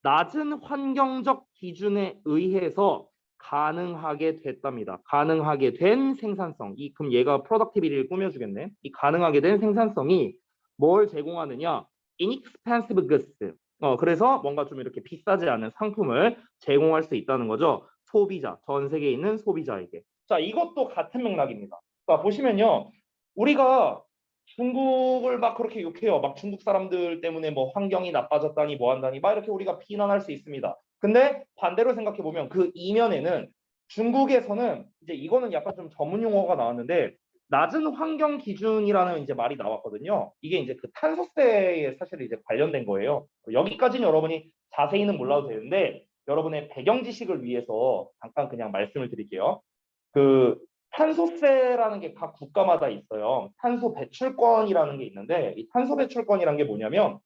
낮은 환경적 기준에 의해서 가능하게 됐답니다. 가능하게 된 생산성. 그럼 얘가 productivity를 꾸며주겠네. 이 가능하게 된 생산성이 뭘 제공하느냐? inexpensive goods. 그래서 뭔가 좀 이렇게 비싸지 않은 상품을 제공할 수 있다는 거죠. 소비자, 전 세계에 있는 소비자에게. 자, 이것도 같은 맥락입니다. 자, 보시면요. 우리가 중국을 막 그렇게 욕해요. 막 중국 사람들 때문에 뭐 환경이 나빠졌다니 뭐 한다니 막 이렇게 우리가 비난할 수 있습니다. 근데 반대로 생각해 보면 그 이면에는 중국에서는 이제 이거는 약간 좀 전문 용어가 나왔는데 낮은 환경 기준이라는 이제 말이 나왔거든요. 이게 이제 그 탄소세에 사실 이제 관련된 거예요. 여기까지는 여러분이 자세히는 몰라도 되는데 여러분의 배경 지식을 위해서 잠깐 그냥 말씀을 드릴게요. 그 탄소세라는 게 각 국가마다 있어요. 탄소 배출권이라는 게 있는데 이 탄소 배출권이라는 게 뭐냐면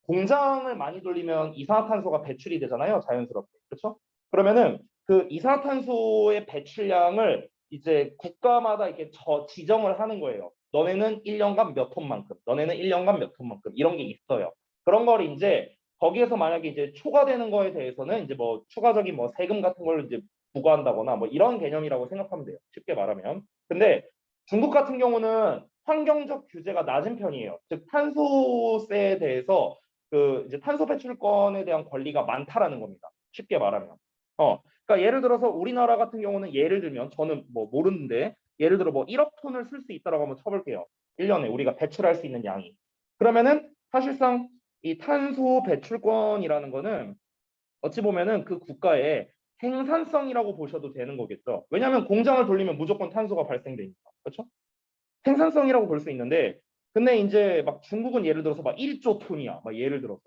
공장을 많이 돌리면 이산화탄소가 배출이 되잖아요. 자연스럽게. 그렇죠? 그러면은 그 이산화탄소의 배출량을 이제 국가마다 이렇게 지정을 하는 거예요. 너네는 1년간 몇 톤만큼, 너네는 1년간 몇 톤만큼 이런 게 있어요. 그런 걸 이제 거기에서 만약에 이제 초과되는 거에 대해서는 이제 뭐 추가적인 뭐 세금 같은 걸 이제 부과한다거나 뭐 이런 개념이라고 생각하면 돼요. 쉽게 말하면. 근데 중국 같은 경우는 환경적 규제가 낮은 편이에요. 즉 탄소세에 대해서 그 이제 탄소 배출권에 대한 권리가 많다라는 겁니다. 쉽게 말하면. 그러니까 예를 들어서 우리나라 같은 경우는 예를 들면 저는 뭐 모르는데 예를 들어 뭐 1억 톤을 쓸 수 있다라고 한번 쳐볼게요. 1년에 우리가 배출할 수 있는 양이. 그러면은 사실상 이 탄소 배출권이라는 거는 어찌 보면은 그 국가의 생산성이라고 보셔도 되는 거겠죠. 왜냐하면 공장을 돌리면 무조건 탄소가 발생되니까. 그렇죠? 생산성이라고 볼 수 있는데 근데 이제 막 중국은 예를 들어서 막 1조 톤이야. 막 예를 들어서.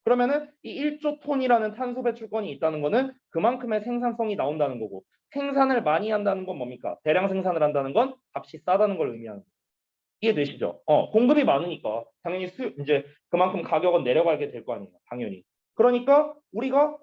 그러면은 이 1조 톤이라는 탄소 배출권이 있다는 거는 그만큼의 생산성이 나온다는 거고 생산을 많이 한다는 건 뭡니까? 대량 생산을 한다는 건 값이 싸다는 걸 의미하는 거예요. 이해되시죠? 공급이 많으니까 당연히 이제 그만큼 가격은 내려가게 될 거 아니에요. 당연히. 그러니까 우리가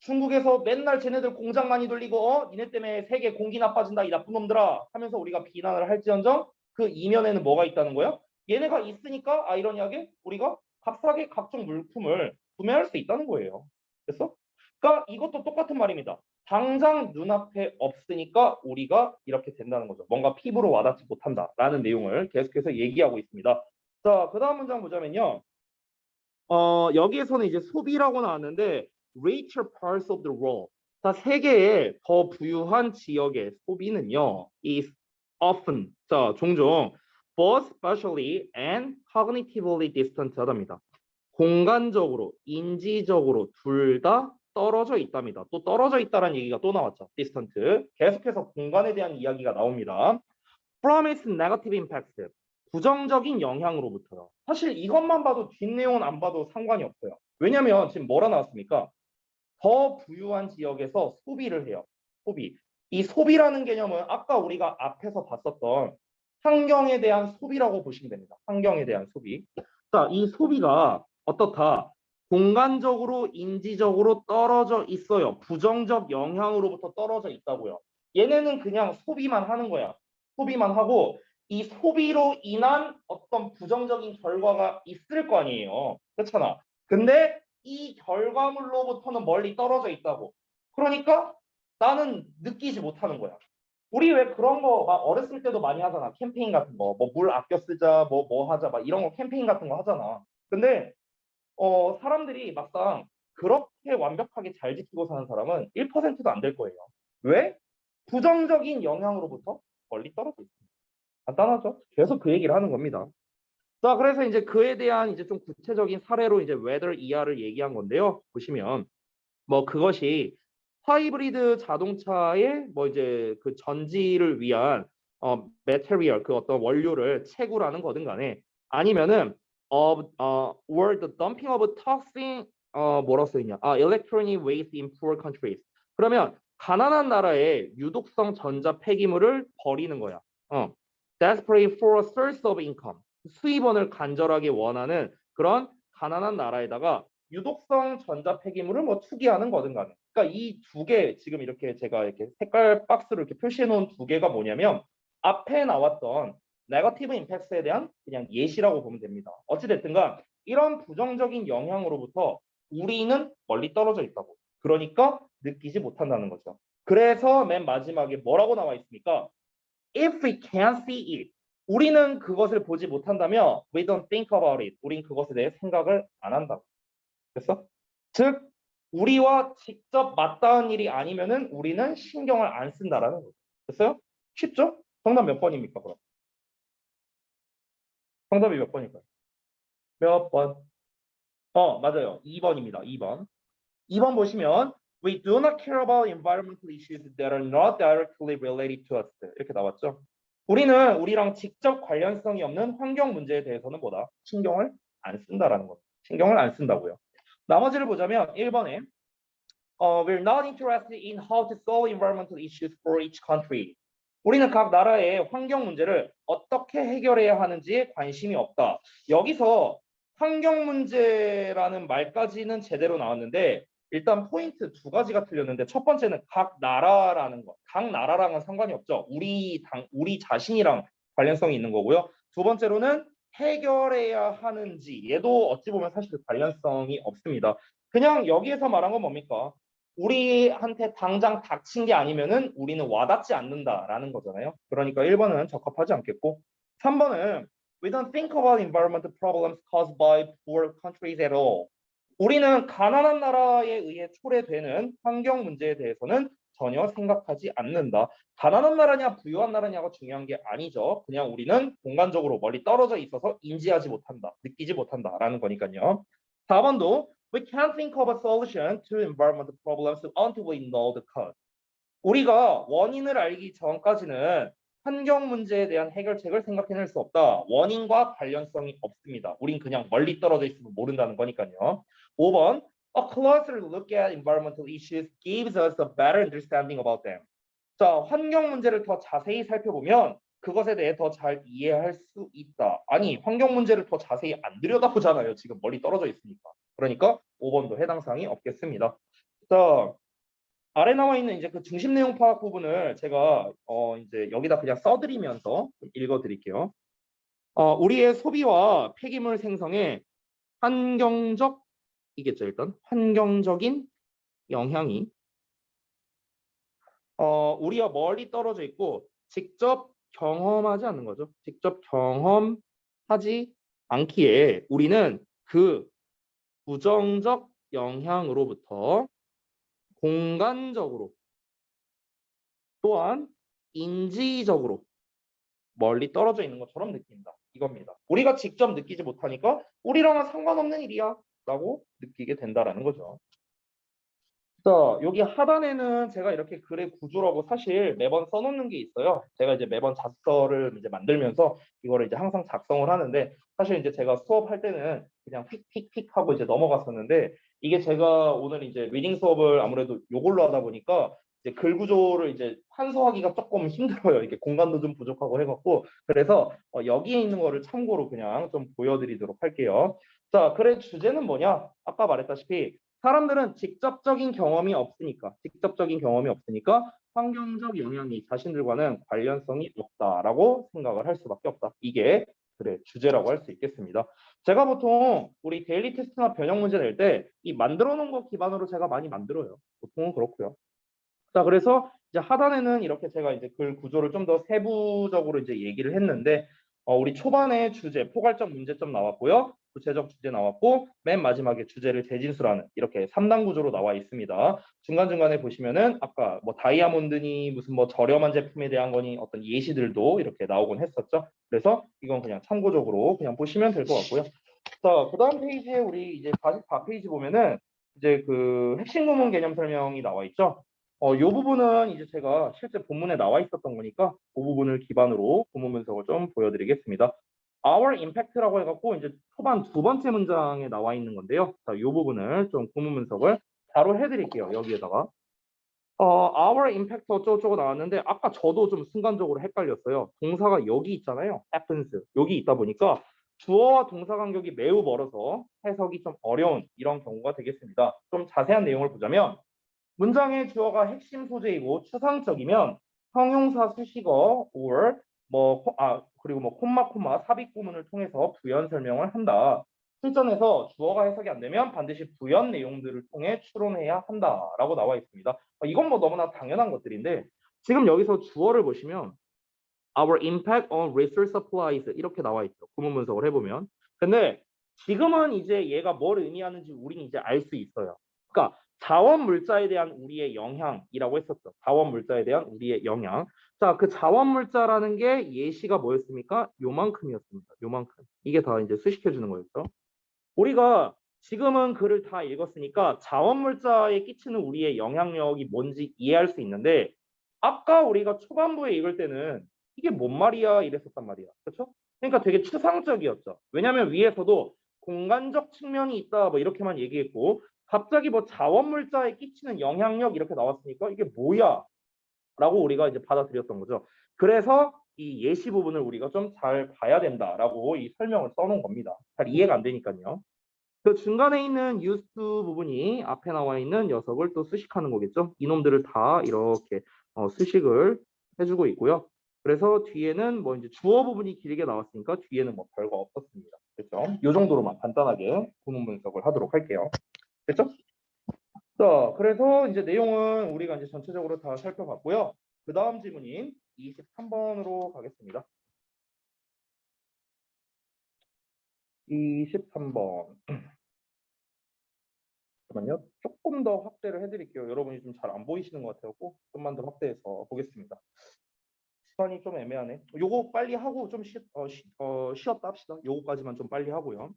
중국에서 맨날 쟤네들 공장 많이 돌리고 니네 때문에 세계 공기 나빠진다 이 나쁜 놈들아 하면서 우리가 비난을 할지언정 그 이면에는 뭐가 있다는 거야? 얘네가 있으니까 아이러니하게 우리가 값싸게 각종 물품을 구매할 수 있다는 거예요. 됐어? 그러니까 이것도 똑같은 말입니다. 당장 눈앞에 없으니까 우리가 이렇게 된다는 거죠. 뭔가 피부로 와닿지 못한다라는 내용을 계속해서 얘기하고 있습니다. 자, 그 다음 문장 보자면요. 여기에서는 이제 소비라고 나왔는데 richer parts of the world. 자, 세계의 더 부유한 지역의 소비는요. is often, 자, 종종 both spatially and cognitively distant 하답니다. 공간적으로, 인지적으로 둘 다 떨어져 있답니다. 또 떨어져 있다라는 얘기가 또 나왔죠. distant. 계속해서 공간에 대한 이야기가 나옵니다. from its negative impacts. 부정적인 영향으로부터요. 사실 이것만 봐도 뒷내용은 안 봐도 상관이 없어요. 왜냐면 지금 뭐라 나왔습니까? 더 부유한 지역에서 소비를 해요. 소비. 이 소비라는 개념은 아까 우리가 앞에서 봤었던 환경에 대한 소비라고 보시면 됩니다. 환경에 대한 소비. 자, 이 소비가 어떻다? 공간적으로, 인지적으로 떨어져 있어요. 부정적 영향으로부터 떨어져 있다고요. 얘네는 그냥 소비만 하는 거야. 소비만 하고 이 소비로 인한 어떤 부정적인 결과가 있을 거 아니에요. 그렇잖아. 근데 이 결과물로부터는 멀리 떨어져 있다고. 그러니까 나는 느끼지 못하는 거야. 우리 왜 그런 거 막 어렸을 때도 많이 하잖아. 캠페인 같은 거. 뭐 물 아껴 쓰자, 뭐 하자, 막 이런 거 캠페인 같은 거 하잖아. 근데 사람들이 막상 그렇게 완벽하게 잘 지키고 사는 사람은 1%도 안 될 거예요. 왜? 부정적인 영향으로부터 멀리 떨어져 있습니다. 간단하죠? 계속 그 얘기를 하는 겁니다. 자, 그래서 이제 그에 대한 이제 좀 구체적인 사례로 이제 weather ER을 얘기한 건데요. 보시면 뭐 그것이 하이브리드 자동차의 뭐 이제 그 전지를 위한 material 그 어떤 원료를 채굴하는 거든 간에 아니면은 or the dumping of toxic 뭐라고 써 있냐? electronic waste in poor countries. 그러면 가난한 나라에 유독성 전자 폐기물을 버리는 거야. desperate for a source of income. 수입원을 간절하게 원하는 그런 가난한 나라에다가 유독성 전자 폐기물을 뭐 투기하는 거든 간에. 그러니까 이 두 개 지금 이렇게 제가 이렇게 색깔 박스로 이렇게 표시해 놓은 두 개가 뭐냐면 앞에 나왔던 네거티브 임팩트에 대한 그냥 예시라고 보면 됩니다. 어찌 됐든가 이런 부정적인 영향으로부터 우리는 멀리 떨어져 있다고. 그러니까 느끼지 못한다는 거죠. 그래서 맨 마지막에 뭐라고 나와 있습니까? If we can't see it, 우리는 그것을 보지 못한다면 we don't think about it. 우린 그것에 대해 생각을 안 한다고. 됐어? 즉 우리와 직접 맞닿은 일이 아니면은 우리는 신경을 안 쓴다라는 거죠. 됐어요? 쉽죠? 정답 몇 번입니까, 그럼? 정답이 몇 번일까요? 몇 번? 맞아요. 2번입니다. 2번. 2번 보시면 We do not care about environmental issues that are not directly related to us. 이렇게 나왔죠. 우리는 우리랑 직접 관련성이 없는 환경 문제에 대해서는 뭐다? 신경을 안 쓴다라는 거죠. 신경을 안 쓴다고요. 나머지를 보자면 1번에 we're not interested in how to solve environmental issues for each country. 우리는 각 나라의 환경 문제를 어떻게 해결해야 하는지에 관심이 없다. 여기서 환경 문제라는 말까지는 제대로 나왔는데 일단 포인트 두 가지가 틀렸는데 첫 번째는 각 나라라는 거. 각 나라랑은 상관이 없죠. 우리 자신이랑 관련성이 있는 거고요. 두 번째로는 해결해야 하는지 얘도 어찌 보면 사실 관련성이 없습니다. 그냥 여기에서 말한 건 뭡니까? 우리한테 당장 닥친 게 아니면은 우리는 와닿지 않는다라는 거잖아요. 그러니까 1번은 적합하지 않겠고 3번은 We don't think about environmental problems caused by poor countries at all. 우리는 가난한 나라에 의해 초래되는 환경 문제에 대해서는 전혀 생각하지 않는다. 가난한 나라냐 부유한 나라냐가 중요한 게 아니죠. 그냥 우리는 공간적으로 멀리 떨어져 있어서 인지하지 못한다, 느끼지 못한다라는 거니까요. 4번도 We can't think of a solution to environmental problems until we know the cause. 우리가 원인을 알기 전까지는 환경 문제에 대한 해결책을 생각해낼 수 없다. 원인과 관련성이 없습니다. 우린 그냥 멀리 떨어져 있으면 모른다는 거니까요. 5번 A closer look at environmental issues gives us a better understanding about them. 자, 환경 문제를 더 자세히 살펴보면 그것에 대해 더 잘 이해할 수 있다. 아니, 환경 문제를 더 자세히 안 들여다보잖아요. 지금 멀리 떨어져 있으니까. 그러니까 5번도 해당 사항이 없겠습니다. 자, 아래 나와 있는 이제 그 중심 내용 파악 부분을 제가 이제 여기다 그냥 써드리면서 좀 읽어드릴게요. 우리의 소비와 폐기물 생성에 환경적이겠죠. 일단 환경적인 영향이 우리와 멀리 떨어져 있고 직접 경험하지 않는 거죠. 직접 경험하지 않기에 우리는 그 부정적 영향으로부터 공간적으로 또한 인지적으로 멀리 떨어져 있는 것처럼 느낀다. 이겁니다. 우리가 직접 느끼지 못하니까 우리랑은 상관없는 일이야 라고 느끼게 된다라는 거죠. 자, 여기 하단에는 제가 이렇게 글의 구조라고 사실 매번 써놓는 게 있어요. 제가 이제 매번 자습서를 이제 만들면서 이거를 이제 항상 작성을 하는데 사실 이제 제가 수업할 때는 그냥 픽픽픽 하고 이제 넘어갔었는데 이게 제가 오늘 이제 리딩 수업을 아무래도 요걸로 하다 보니까 이제 글 구조를 이제 환서하기가 조금 힘들어요. 이게 공간도 좀 부족하고 해갖고 그래서 여기에 있는 거를 참고로 그냥 좀 보여드리도록 할게요. 자, 글의 주제는 뭐냐? 아까 말했다시피 사람들은 직접적인 경험이 없으니까 환경적 영향이 자신들과는 관련성이 없다라고 생각을 할 수밖에 없다. 이게 그래 주제라고 할 수 있겠습니다. 제가 보통 우리 데일리 테스트나 변형 문제 낼 때 이 만들어 놓은 거 기반으로 제가 많이 만들어요. 보통은 그렇고요. 자, 그래서 이제 하단에는 이렇게 제가 이제 글 구조를 좀 더 세부적으로 이제 얘기를 했는데 우리 초반에 주제, 포괄적 문제점 나왔고요. 구체적 주제 나왔고 맨 마지막에 주제를 대진술하는 이렇게 3단 구조로 나와 있습니다. 중간중간에 보시면은 아까 뭐 다이아몬드니 무슨 뭐 저렴한 제품에 대한 거니 어떤 예시들도 이렇게 나오곤 했었죠. 그래서 이건 그냥 참고적으로 그냥 보시면 될 것 같고요. 자, 그다음 페이지에 우리 이제 44페이지 보면은 이제 그 핵심 구문 개념 설명이 나와 있죠. 요 부분은 이제 제가 실제 본문에 나와 있었던 거니까 그 부분을 기반으로 구문 분석을 좀 보여드리겠습니다. Our impact라고 해갖고 이제 초반 두 번째 문장에 나와 있는 건데요. 자, 요 부분을 좀 구문 분석을 바로 해드릴게요. 여기에다가. our impact 어쩌고저쩌고 나왔는데 아까 저도 좀 순간적으로 헷갈렸어요. 동사가 여기 있잖아요. happens. 여기 있다 보니까 주어와 동사 간격이 매우 멀어서 해석이 좀 어려운 이런 경우가 되겠습니다. 좀 자세한 내용을 보자면 문장의 주어가 핵심 소재이고 추상적이면 형용사 수식어 or 그리고 뭐 콤마 삽입 구문을 통해서 부연 설명을 한다. 실전에서 주어가 해석이 안 되면 반드시 부연 내용들을 통해 추론해야 한다라고 나와 있습니다. 이건 뭐 너무나 당연한 것들인데 지금 여기서 주어를 보시면 Our impact on resource supplies 이렇게 나와 있죠. 구문 분석을 해보면. 근데 지금은 이제 얘가 뭘 의미하는지 우리는 이제 알 수 있어요. 그러니까 자원 물자에 대한 우리의 영향이라고 했었죠. 자원 물자에 대한 우리의 영향. 자, 그 자원 물자라는 게 예시가 뭐였습니까? 요만큼이었습니다. 요만큼. 이게 다 이제 수식해 주는 거였죠. 우리가 지금은 글을 다 읽었으니까 자원 물자에 끼치는 우리의 영향력이 뭔지 이해할 수 있는데 아까 우리가 초반부에 읽을 때는 이게 뭔 말이야 이랬었단 말이야. 그렇죠? 그러니까 되게 추상적이었죠. 왜냐하면 위에서도 공간적 측면이 있다 뭐 이렇게만 얘기했고 갑자기 뭐 자원 물자에 끼치는 영향력 이렇게 나왔으니까 이게 뭐야? 라고 우리가 이제 받아들였던 거죠. 그래서 이 예시 부분을 우리가 좀 잘 봐야 된다라고 이 설명을 써놓은 겁니다. 잘 이해가 안 되니까요. 그 중간에 있는 used 부분이 앞에 나와 있는 녀석을 또 수식하는 거겠죠. 이놈들을 다 이렇게 수식을 해주고 있고요. 그래서 뒤에는 뭐 이제 주어 부분이 길게 나왔으니까 뒤에는 뭐 별거 없었습니다. 그렇죠? 이 정도로만 간단하게 구문 분석을 하도록 할게요. 됐죠? 자, 그래서 이제 내용은 우리가 이제 전체적으로 다 살펴봤고요. 그 다음 질문인 23번으로 가겠습니다. 23번. 잠깐만요. 조금 더 확대를 해드릴게요. 여러분이 좀 잘 안 보이시는 것 같아요. 좀만 더 확대해서 보겠습니다. 시간이 좀 애매하네. 요거 빨리 하고 좀 쉬었다 합시다. 요거까지만 좀 빨리 하고요.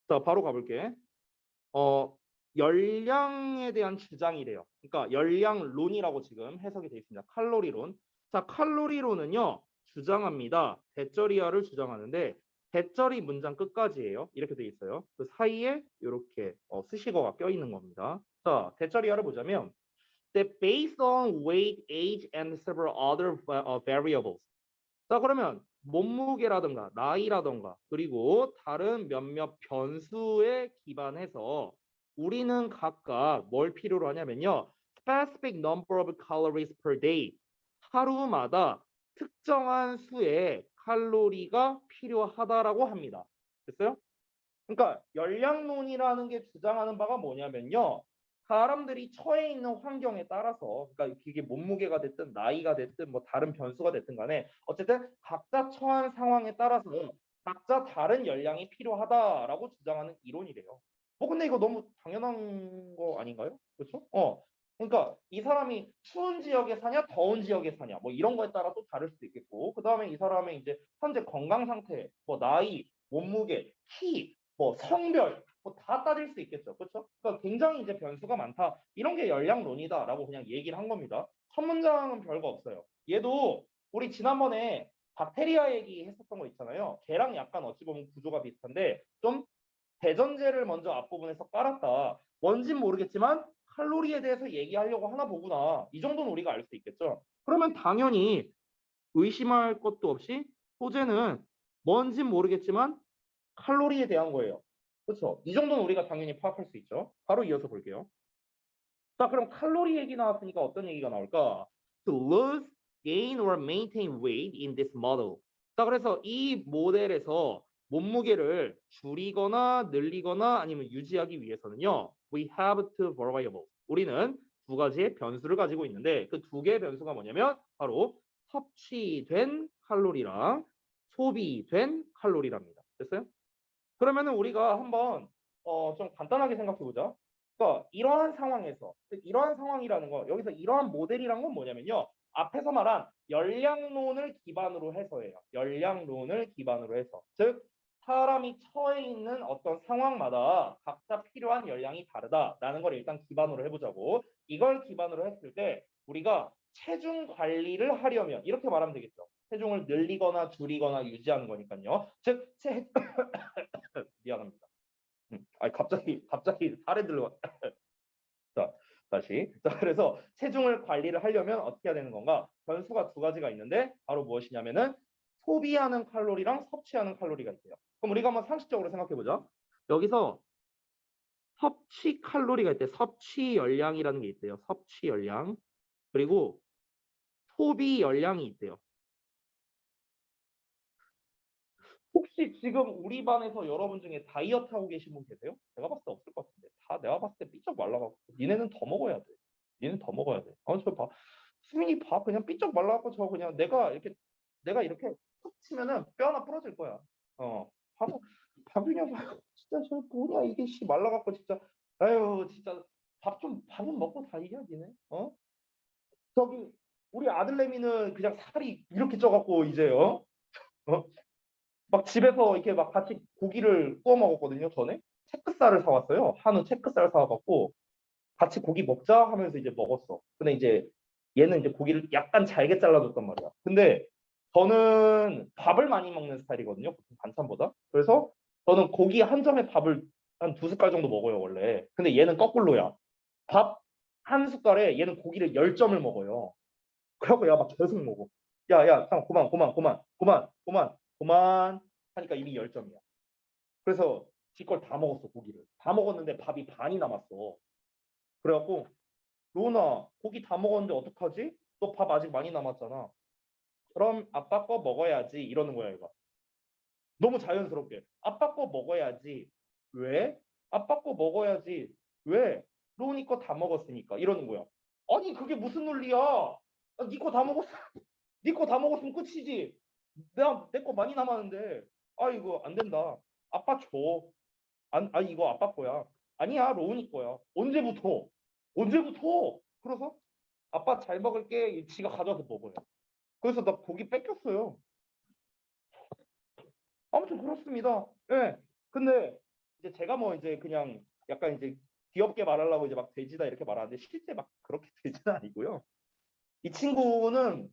자, 바로 가볼게. 열량에 대한 주장이래요. 그러니까 열량론이라고 지금 해석이 되어 있습니다. 칼로리론. 자, 칼로리론은요. 주장합니다. 대절이하를 주장하는데 대절이 문장 끝까지예요. 이렇게 되어 있어요. 그 사이에 이렇게 수식어가 껴있는 겁니다. 자, 대절이하를 보자면 that based on weight, age, and several other variables. 자, 그러면 몸무게라든가 나이라든가 그리고 다른 몇몇 변수에 기반해서 우리는 각각 뭘 필요로 하냐면요. specific number of calories per day. 하루마다 특정한 수의 칼로리가 필요하다라고 합니다. 됐어요? 그러니까 열량론이라는 게 주장하는 바가 뭐냐면요. 사람들이 처해 있는 환경에 따라서 그러니까 이게 몸무게가 됐든 나이가 됐든 뭐 다른 변수가 됐든 간에 어쨌든 각자 처한 상황에 따라서 각자 다른 열량이 필요하다라고 주장하는 이론이래요. 근데 이거 너무 당연한 거 아닌가요? 그렇죠? 그러니까 이 사람이 추운 지역에 사냐 더운 지역에 사냐 뭐 이런 거에 따라 또 다를 수도 있겠고 그다음에 이 사람의 이제 현재 건강 상태, 뭐 나이, 몸무게, 키 뭐 성별 뭐 다 따질 수 있겠죠. 그렇죠? 그러니까 굉장히 이제 변수가 많다. 이런 게 열량론이다라고 그냥 얘기를 한 겁니다. 첫 문장은 별거 없어요. 얘도 우리 지난번에 박테리아 얘기했었던 거 있잖아요. 걔랑 약간 어찌 보면 구조가 비슷한데 좀 대전제를 먼저 앞부분에서 깔았다. 뭔진 모르겠지만 칼로리에 대해서 얘기하려고 하나 보구나. 이 정도는 우리가 알 수 있겠죠. 그러면 당연히 의심할 것도 없이 소재는 뭔진 모르겠지만 칼로리에 대한 거예요. 그렇죠? 이 정도는 우리가 당연히 파악할 수 있죠. 바로 이어서 볼게요. 자, 그럼 칼로리 얘기 나왔으니까 어떤 얘기가 나올까? To lose, gain or maintain weight in this model. 자, 그래서 이 모델에서 몸무게를 줄이거나 늘리거나 아니면 유지하기 위해서는요. We have two variables. 우리는 두 가지의 변수를 가지고 있는데 그 두 개의 변수가 뭐냐면 바로 섭취된 칼로리랑 소비된 칼로리랍니다. 됐어요? 그러면은 우리가 한번 좀 간단하게 생각해 보자. 그러니까 이러한 상황에서 즉 이러한 상황이라는 거 여기서 이러한 모델이란 건 뭐냐면요. 앞에서 말한 열량론을 기반으로 해서예요. 열량론을 기반으로 해서. 즉 사람이 처해 있는 어떤 상황마다 각자 필요한 열량이 다르다라는 걸 일단 기반으로 해보자고. 이걸 기반으로 했을 때 우리가 체중 관리를 하려면 이렇게 말하면 되겠죠. 체중을 늘리거나 줄이거나 유지하는 거니까요. 즉 미안합니다. 아니 갑자기 살에 들러. 자 다시. 자 그래서 체중을 관리를 하려면 어떻게 해야 되는 건가? 변수가 두 가지가 있는데 바로 무엇이냐면은 소비하는 칼로리랑 섭취하는 칼로리가 있대요. 그럼 우리가 한번 상식적으로 생각해 보자. 여기서 섭취 칼로리가 있대. 섭취 열량이라는 게 있대요. 섭취 열량. 그리고 소비 열량이 있대요. 혹시 지금 우리 반에서 여러분 중에 다이어트 하고 계신 분 계세요? 제가 봤을 때 없을 것 같은데. 다 내가 봤을 때 삐쩍 말라갖고 니네는 더 먹어야 돼. 니는 더 먹어야 돼. 저 봐. 수민이 봐. 그냥 삐쩍 말라갖고 저 그냥 내가 이렇게 툭 치면은 뼈 하나 부러질 거야. 밥이냐 봐. 진짜 저 뭐냐 이게 씨 말라갖고 진짜. 아유 진짜 밥은 먹고 다니냐 니네? 저기 우리 아들내미는 그냥 살이 이렇게 쪄갖고 이제 막 집에서 이렇게 막 같이 고기를 구워 먹었거든요. 전에 체크살을 사왔어요. 한우 체크살 사와갖고 같이 고기 먹자 하면서 이제 먹었어. 근데 이제 얘는 이제 고기를 약간 잘게 잘라줬단 말이야. 근데 저는 밥을 많이 먹는 스타일이거든요. 보통 반찬보다. 그래서 저는 고기 한 점에 밥을 한 두 숟갈 정도 먹어요 원래. 근데 얘는 거꾸로야. 밥 한 숟갈에 얘는 고기를 10점을 먹어요. 그러고 야 막 계속 먹어. 야야 형 그만 하니까 이미 10점이야. 그래서 지 걸 다 먹었어 고기를. 다 먹었는데 밥이 반이 남았어. 그래갖고 로나 고기 다 먹었는데 어떡하지? 너 밥 아직 많이 남았잖아. 그럼 아빠 거 먹어야지 이러는 거야 얘가. 너무 자연스럽게. 아빠 거 먹어야지. 왜? 아빠 거 먹어야지. 왜? 로니 거 다 먹었으니까 이러는 거야. 아니 그게 무슨 논리야? 니 거 다 먹었어. 니 거 다 먹었으면 끝이지. 내 거 많이 남았는데. 아 이거 안 된다. 아빠 줘. 이거 아빠 거야. 아니야 로운이 거야. 언제부터? 그래서 아빠 잘 먹을게. 지가 가져와서 먹어요. 그래서 나 고기 뺏겼어요. 아무튼 그렇습니다. 예. 근데 이제 제가 뭐 이제 그냥 약간 이제 귀엽게 말하려고 이제 막 돼지다 이렇게 말하는데 실제 막 그렇게 돼지는 아니고요. 이 친구는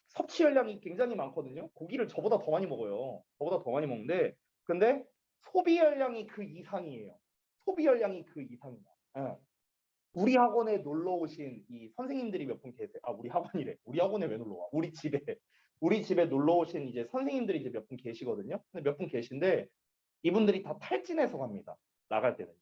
섭취 열량이 굉장히 많거든요. 고기를 저보다 더 많이 먹어요. 저보다 더 많이 먹는데 근데 소비 열량이 그 이상이에요. 소비 열량이 그 이상이야. 예. 우리 학원에 놀러 오신 이 선생님들이 몇 분 계세요. 우리 학원이래. 우리 학원에 왜 놀러 와? 우리 집에 놀러 오신 이제 선생님들이 이제 몇 분 계시거든요. 근데 몇 분 계신데 이분들이 다 탈진해서 갑니다. 나갈 때는.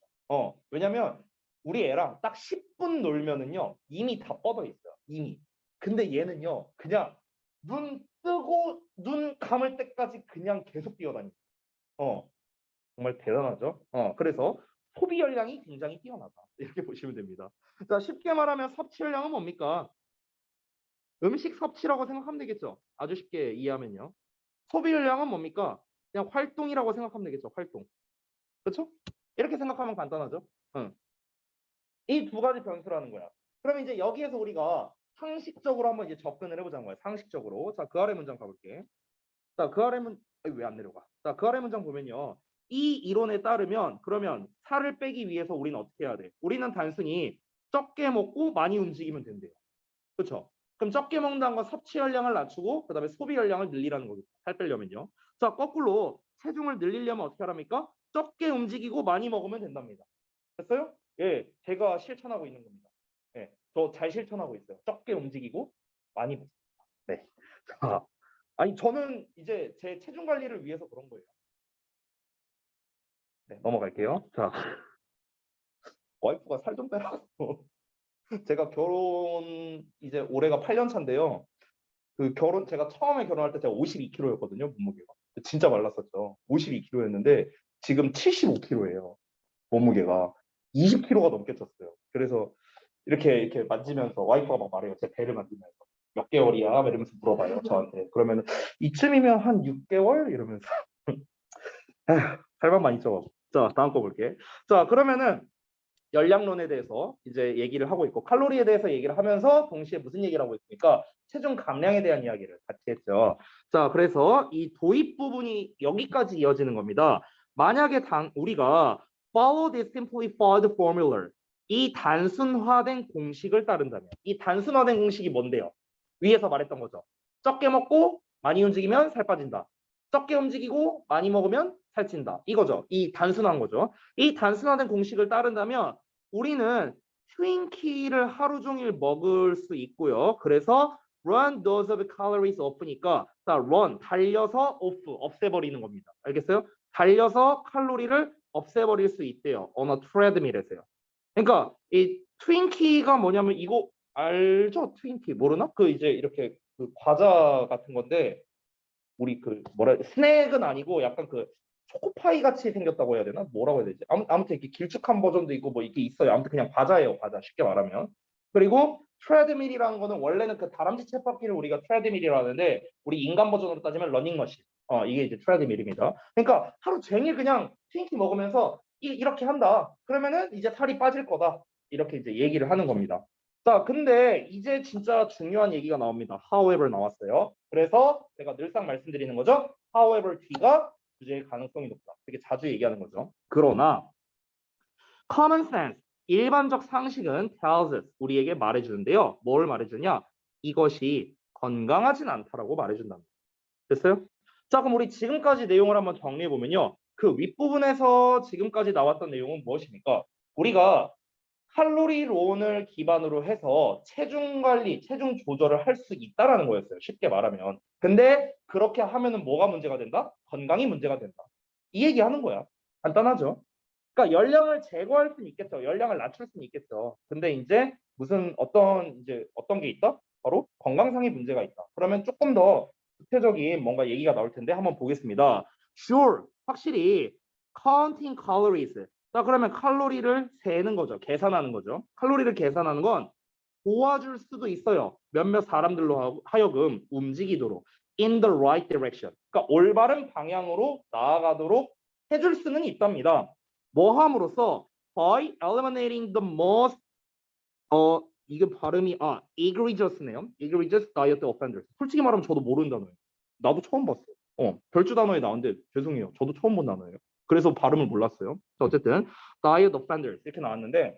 왜냐면 우리 애랑 딱 10분 놀면은요 이미 다 뻗어 있어요. 이미. 근데 얘는요 그냥 눈 뜨고 눈 감을 때까지 그냥 계속 뛰어다니고. 정말 대단하죠. 그래서 소비 열량이 굉장히 뛰어나다. 이렇게 보시면 됩니다. 자, 쉽게 말하면 섭취 열량은 뭡니까? 음식 섭취라고 생각하면 되겠죠. 아주 쉽게 이해하면요. 소비 열량은 뭡니까? 그냥 활동이라고 생각하면 되겠죠. 활동. 그렇죠? 이렇게 생각하면 간단하죠. 응. 이 두 가지 변수라는 거야. 그럼 이제 여기에서 우리가 상식적으로 한번 이제 접근을 해보자는 거야. 상식적으로. 자, 그 아래 문장 가볼게. 자, 그 아래 왜 안 내려가? 자, 그 아래 문장 보면요. 이 이론에 따르면 그러면 살을 빼기 위해서 우리는 어떻게 해야 돼? 우리는 단순히 적게 먹고 많이 움직이면 된대요. 그렇죠? 그럼 적게 먹는다는 건 섭취 열량을 낮추고 그다음에 소비 열량을 늘리라는 거겠죠. 살 빼려면요. 자, 거꾸로 체중을 늘리려면 어떻게 하랍니까? 적게 움직이고 많이 먹으면 된답니다. 됐어요? 예, 제가 실천하고 있는 겁니다. 예, 저 잘 실천하고 있어요. 적게 움직이고 많이 먹습니다. 네. 자, 아니 저는 이제 제 체중 관리를 위해서 그런 거예요. 네, 넘어갈게요. 자, 와이프가 살 좀 빼라고. 제가 결혼 이제 올해가 8년 차인데요. 그 제가 처음에 결혼할 때 제가 52kg였거든요, 몸무게가. 진짜 말랐었죠. 52kg였는데 지금 75kg예요. 몸무게가 20kg가 넘게 쪘어요. 그래서 이렇게 만지면서 와이프가 막 말해요. 제 배를 만지면서 몇 개월이야? 막 이러면서 물어봐요 저한테. 그러면 이쯤이면 한 6개월 이러면서 할 말만 있죠. 자 다음 거 볼게. 자 그러면은 열량론에 대해서 이제 얘기를 하고 있고 칼로리에 대해서 얘기를 하면서 동시에 무슨 얘기를 하고 있습니까? 체중 감량에 대한 이야기를 같이 했죠. 자, 그래서 이 도입 부분이 여기까지 이어지는 겁니다. 만약에 우리가 follow this simplified formula 이 단순화된 공식을 따른다면 이 단순화된 공식이 뭔데요? 위에서 말했던 거죠. 적게 먹고 많이 움직이면 살 빠진다. 적게 움직이고 많이 먹으면 살찐다. 이거죠. 이 단순한 거죠. 이 단순화된 공식을 따른다면 우리는 트윈키를 하루 종일 먹을 수 있고요. 그래서 run those of calories off니까 자, run 달려서 off 없애버리는 겁니다. 알겠어요? 달려서 칼로리를 없애버릴 수 있대요. on a treadmill에서요. 그러니까 이 트윈키가 뭐냐면 이거 알죠? 트윈키 모르나? 그 이제 이렇게 그 과자 같은 건데 우리 그 뭐라 스낵은 아니고 약간 그 초코파이 같이 생겼다고 해야 되나? 뭐라고 해야 되지? 아무튼 이렇게 길쭉한 버전도 있고 뭐 이게 있어요. 아무튼 그냥 과자예요, 과자. 쉽게 말하면. 그리고 트레드밀이라는 거는 원래는 그 다람쥐 쳇바퀴를 우리가 트레드밀이라고 하는데 우리 인간 버전으로 따지면 러닝머신. 이게 이제 트레드밀입니다. 그러니까 하루 종일 그냥 트윈키 먹으면서 이렇게 한다. 그러면은 이제 살이 빠질 거다. 이렇게 이제 얘기를 하는 겁니다. 자, 근데 이제 진짜 중요한 얘기가 나옵니다. However 나왔어요. 그래서 제가 늘상 말씀드리는 거죠. However 뒤가 주제의 가능성이 높다. 되게 자주 얘기하는 거죠. 그러나 common sense, 일반적 상식은 tells us, 우리에게 말해주는데요. 뭘 말해주냐? 이것이 건강하진 않다라고 말해준답니다. 됐어요? 자, 그럼 우리 지금까지 내용을 한번 정리해보면요. 그 윗부분에서 지금까지 나왔던 내용은 무엇입니까? 우리가 칼로리론을 기반으로 해서 체중 관리, 체중 조절을 할 수 있다라는 거였어요. 쉽게 말하면. 근데 그렇게 하면은 뭐가 문제가 된다? 건강이 문제가 된다. 이 얘기하는 거야. 간단하죠. 그러니까 열량을 제거할 수는 있겠죠. 열량을 낮출 수는 있겠죠. 근데 이제 무슨 어떤 게 있다? 바로 건강상의 문제가 있다. 그러면 조금 더 구체적인 뭔가 얘기가 나올 텐데 한번 보겠습니다. Sure, 확실히 counting calories. 자, 그러면 칼로리를 세는 거죠. 계산하는 거죠. 칼로리를 계산하는 건 도와줄 수도 있어요. 몇몇 사람들로 하여금 움직이도록 in the right direction. 그러니까 올바른 방향으로 나아가도록 해줄 수는 있답니다. 뭐 함으로써 by eliminating the most 이게 발음이 egregious네요. egregious diet offenders. 솔직히 말하면 저도 모르는 단어예요. 나도 처음 봤어. 별주 단어에 나왔는데 죄송해요. 저도 처음 본 단어예요. 그래서 발음을 몰랐어요. 어쨌든 diet offenders 이렇게 나왔는데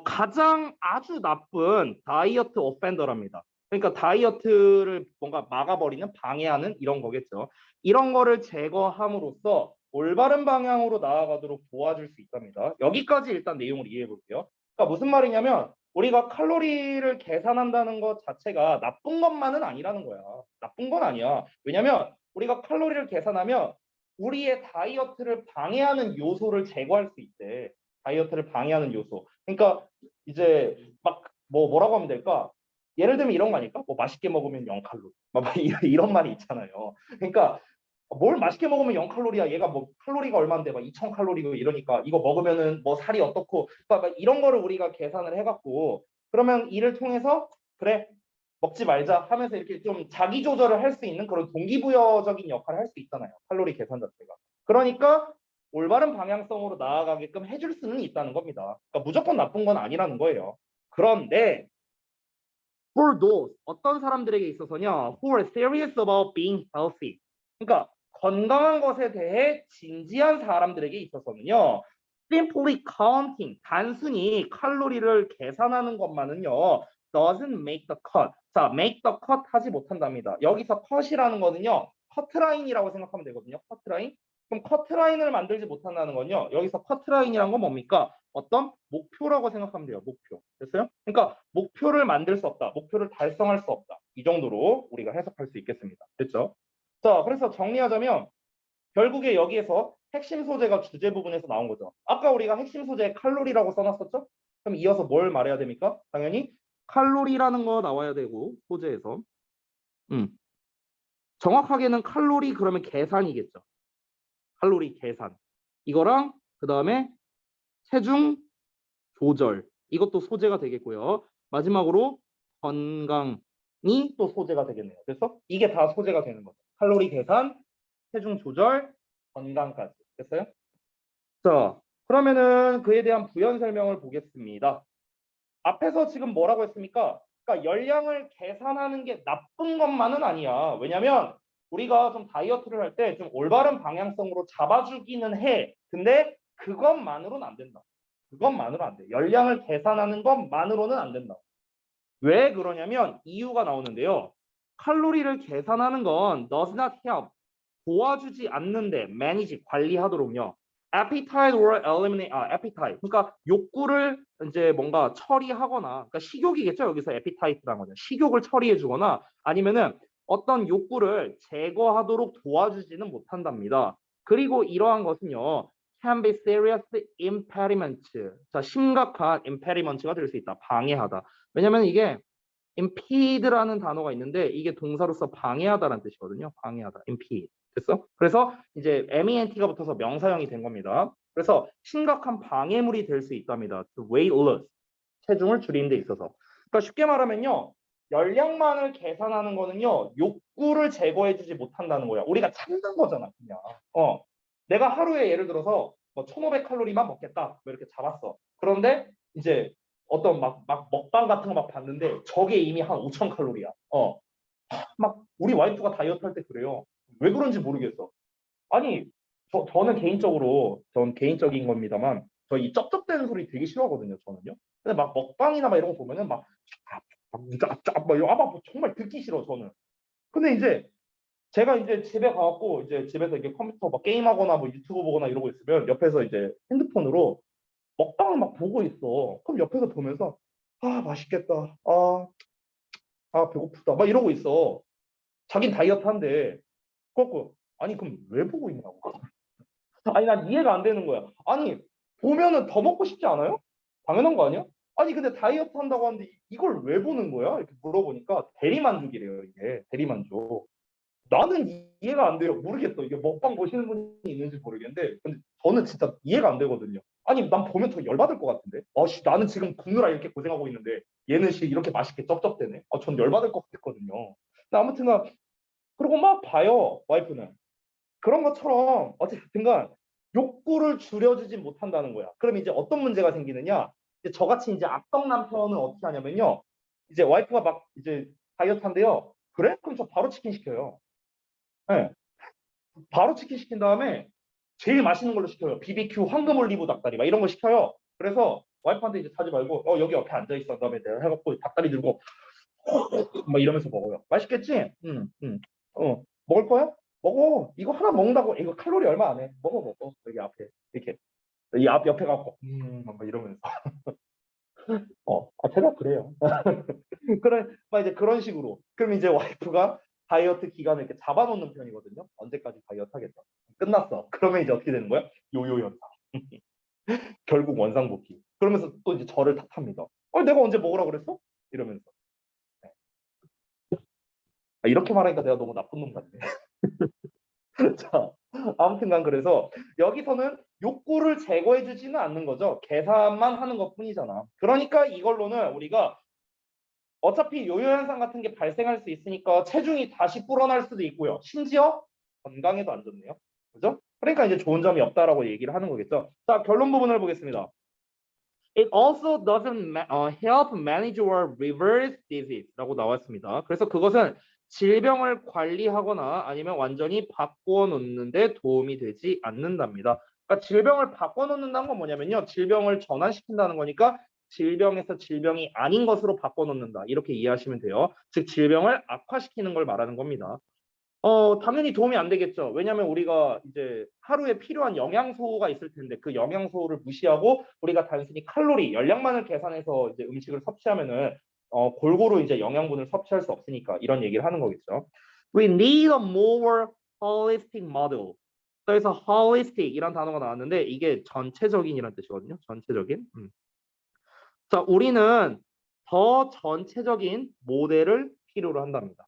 가장 아주 나쁜 다이어트 오펜더랍니다. 그러니까 다이어트를 뭔가 막아버리는 방해하는 이런 거겠죠. 이런 거를 제거함으로써 올바른 방향으로 나아가도록 도와줄 수 있답니다. 여기까지 일단 내용을 이해해 볼게요. 그러니까 무슨 말이냐면 우리가 칼로리를 계산한다는 것 자체가 나쁜 것만은 아니라는 거야. 나쁜 건 아니야. 왜냐면 우리가 칼로리를 계산하면 우리의 다이어트를 방해하는 요소를 제거할 수 있대. 다이어트를 방해하는 요소. 그러니까 이제 막 뭐라고 하면 될까? 예를 들면 이런 거 아닐까? 뭐 맛있게 먹으면 0칼로리. 막 이런 말이 있잖아요. 그러니까 뭘 맛있게 먹으면 0칼로리야. 얘가 뭐 칼로리가 얼마인데 막 2000칼로리고 이러니까 이거 먹으면은 뭐 살이 어떻고 그러니까 이런 거를 우리가 계산을 해갖고 그러면 이를 통해서 그래 먹지 말자 하면서 이렇게 좀 자기 조절을 할 수 있는 그런 동기부여적인 역할을 할 수 있잖아요. 칼로리 계산 자체가. 그러니까 올바른 방향성으로 나아가게끔 해줄 수는 있다는 겁니다. 그러니까 무조건 나쁜 건 아니라는 거예요. 그런데 for those 어떤 사람들에게 있어서냐 who are serious about being healthy 그러니까 건강한 것에 대해 진지한 사람들에게 있어서는요 simply counting 단순히 칼로리를 계산하는 것만은요 doesn't make the cut 자 make the cut 하지 못한답니다. 여기서 cut이라는 거는요 커트라인이라고 생각하면 되거든요. 커트라인 그럼 커트라인을 만들지 못한다는 건요 여기서 커트라인이란 건 뭡니까 어떤 목표라고 생각하면 돼요. 목표. 됐어요? 그러니까 목표를 만들 수 없다. 목표를 달성할 수 없다. 이 정도로 우리가 해석할 수 있겠습니다. 됐죠? 자, 그래서 정리하자면 결국에 여기에서 핵심 소재가 주제 부분에서 나온 거죠. 아까 우리가 핵심 소재 칼로리라고 써놨었죠? 그럼 이어서 뭘 말해야 됩니까? 당연히 칼로리라는 거 나와야 되고 소재에서 정확하게는 칼로리 그러면 계산이겠죠. 칼로리 계산. 이거랑 그 다음에 체중 조절 이것도 소재가 되겠고요. 마지막으로 건강이 또 소재가 되겠네요. 그래서 이게 다 소재가 되는 거죠. 칼로리 계산, 체중 조절, 건강까지. 됐어요? 자, 그러면은 그에 대한 부연 설명을 보겠습니다. 앞에서 지금 뭐라고 했습니까? 그러니까 열량을 계산하는 게 나쁜 것만은 아니야. 왜냐면 우리가 좀 다이어트를 할 때 좀 올바른 방향성으로 잡아주기는 해. 근데 그것만으로는 안 된다. 그것만으로는 안 돼. 열량을 계산하는 것만으로는 안 된다. 왜 그러냐면 이유가 나오는데요. 칼로리를 계산하는 건 does not help. 도와주지 않는데 manage 관리하도록요. appetite or eliminate appetite. 그러니까 욕구를 이제 뭔가 처리하거나 그러니까 식욕이겠죠. 여기서 appetite라는 거죠. 식욕을 처리해 주거나 아니면은 어떤 욕구를 제거하도록 도와주지는 못한답니다. 그리고 이러한 것은요. can be serious impediment. 자, 심각한 impediment가 될 수 있다. 방해하다. 왜냐면 이게 impede라는 단어가 있는데 이게 동사로서 방해하다라는 뜻이거든요. 방해하다. impede. 됐어? 그래서 이제 ment가 붙어서 명사형이 된 겁니다. 그래서 심각한 방해물이 될 수 있답니다. To weight loss. 체중을 줄이는 데 있어서. 그러니까 쉽게 말하면요. 열량만을 계산하는 거는요. 욕구를 제거해주지 못한다는 거야. 우리가 참는 거잖아. 그냥. 내가 하루에 예를 들어서 뭐 1500칼로리만 먹겠다. 뭐 이렇게 잡았어. 그런데 이제 어떤 막 먹방 같은 거 막 봤는데 저게 이미 한 5000칼로리야. 막 우리 와이프가 다이어트 할 때 그래요. 왜 그런지 모르겠어. 아니 저는 개인적으로 전 개인적인 겁니다만 저 이 쩝쩝대는 소리 되게 싫어하거든요. 저는요. 근데 막 먹방이나 막 이런 거 보면은 막 정말 듣기 싫어 저는. 근데 이제 제가 이제 집에 가갖고 이제 집에서 이렇게 컴퓨터 막 게임하거나 뭐 유튜브 보거나 이러고 있으면 옆에서 이제 핸드폰으로 먹방을 막 보고 있어. 그럼 옆에서 보면서 맛있겠다. 배고프다. 막 이러고 있어. 자긴 다이어트 한데. 그래갖고 아니 그럼 왜 보고 있냐고. 아니 난 이해가 안 되는 거야. 아니 보면은 더 먹고 싶지 않아요? 당연한 거 아니야? 아니 근데 다이어트 한다고 하는데 이걸 왜 보는 거야? 이렇게 물어보니까 대리만족이래요. 이게 대리만족. 나는 이해가 안 돼요. 모르겠어. 이게 먹방 보시는 분이 있는지 모르겠는데 근데 저는 진짜 이해가 안 되거든요. 아니 난 보면 더 열받을 것 같은데. 나는 지금 굶느라 이렇게 고생하고 있는데 얘는 이렇게 맛있게 쩝쩝대네. 전 열받을 것 같거든요. 아무튼 그리고 막 봐요. 와이프는. 그런 것처럼 어쨌든간 욕구를 줄여주지 못한다는 거야. 그럼 이제 어떤 문제가 생기느냐? 이제 저같이 이제 악덕 남편은 어떻게 하냐면요. 이제 와이프가 막 이제 다이어트 한대요. 그래? 그럼 저 바로 치킨 시켜요. 네. 바로 치킨 시킨 다음에 제일 맛있는 걸로 시켜요. BBQ 황금 올리브 닭다리 막 이런 거 시켜요. 그래서 와이프한테 이제 사지 말고 여기 옆에 앉아 있어. 그다음에 내가 해갖고 닭다리 들고 막 이러면서 먹어요. 맛있겠지? 응, 응. 먹을 거야? 먹어. 이거 하나 먹는다고 이거 칼로리 얼마 안 해. 먹어. 여기 앞에 이렇게 이 앞 옆에 갖고 막 이러면서 제가 그래요. 그래 막 이제 그런 식으로 그럼 이제 와이프가 다이어트 기간을 이렇게 잡아놓는 편이거든요. 언제까지 다이어트 하겠다. 끝났어. 그러면 이제 어떻게 되는 거야? 요요 현상. 결국 원상복귀. 그러면서 또 이제 저를 탓합니다. 내가 언제 먹으라 그랬어? 이러면서. 이렇게 말하니까 내가 너무 나쁜 놈 같네. 자, 아무튼간 그래서 여기서는 욕구를 제거해주지는 않는 거죠. 계산만 하는 것뿐이잖아. 그러니까 이걸로는 우리가 어차피 요요 현상 같은 게 발생할 수 있으니까 체중이 다시 불어날 수도 있고요. 심지어 건강에도 안 좋네요. 그죠? 그러니까 이제 좋은 점이 없다라고 얘기를 하는 거겠죠. 자, 결론 부분을 보겠습니다. It also doesn't help manage or reverse disease라고 나왔습니다. 그래서 그것은 질병을 관리하거나 아니면 완전히 바꾸어 놓는데 도움이 되지 않는답니다. 그러니까 질병을 바꿔 놓는다는 건 뭐냐면요. 질병을 전환시킨다는 거니까 질병에서 질병이 아닌 것으로 바꿔 놓는다. 이렇게 이해하시면 돼요. 즉 질병을 악화시키는 걸 말하는 겁니다. 당연히 도움이 안 되겠죠. 왜냐하면 우리가 이제 하루에 필요한 영양소가 있을 텐데 그 영양소를 무시하고 우리가 단순히 칼로리, 열량만을 계산해서 이제 음식을 섭취하면은 골고루 이제 영양분을 섭취할 수 없으니까 이런 얘기를 하는 거겠죠. We need a more holistic model. 그래서 holistic 이란 단어가 나왔는데 이게 전체적인이란 뜻이거든요. 전체적인. 자, 우리는 더 전체적인 모델을 필요로 한답니다.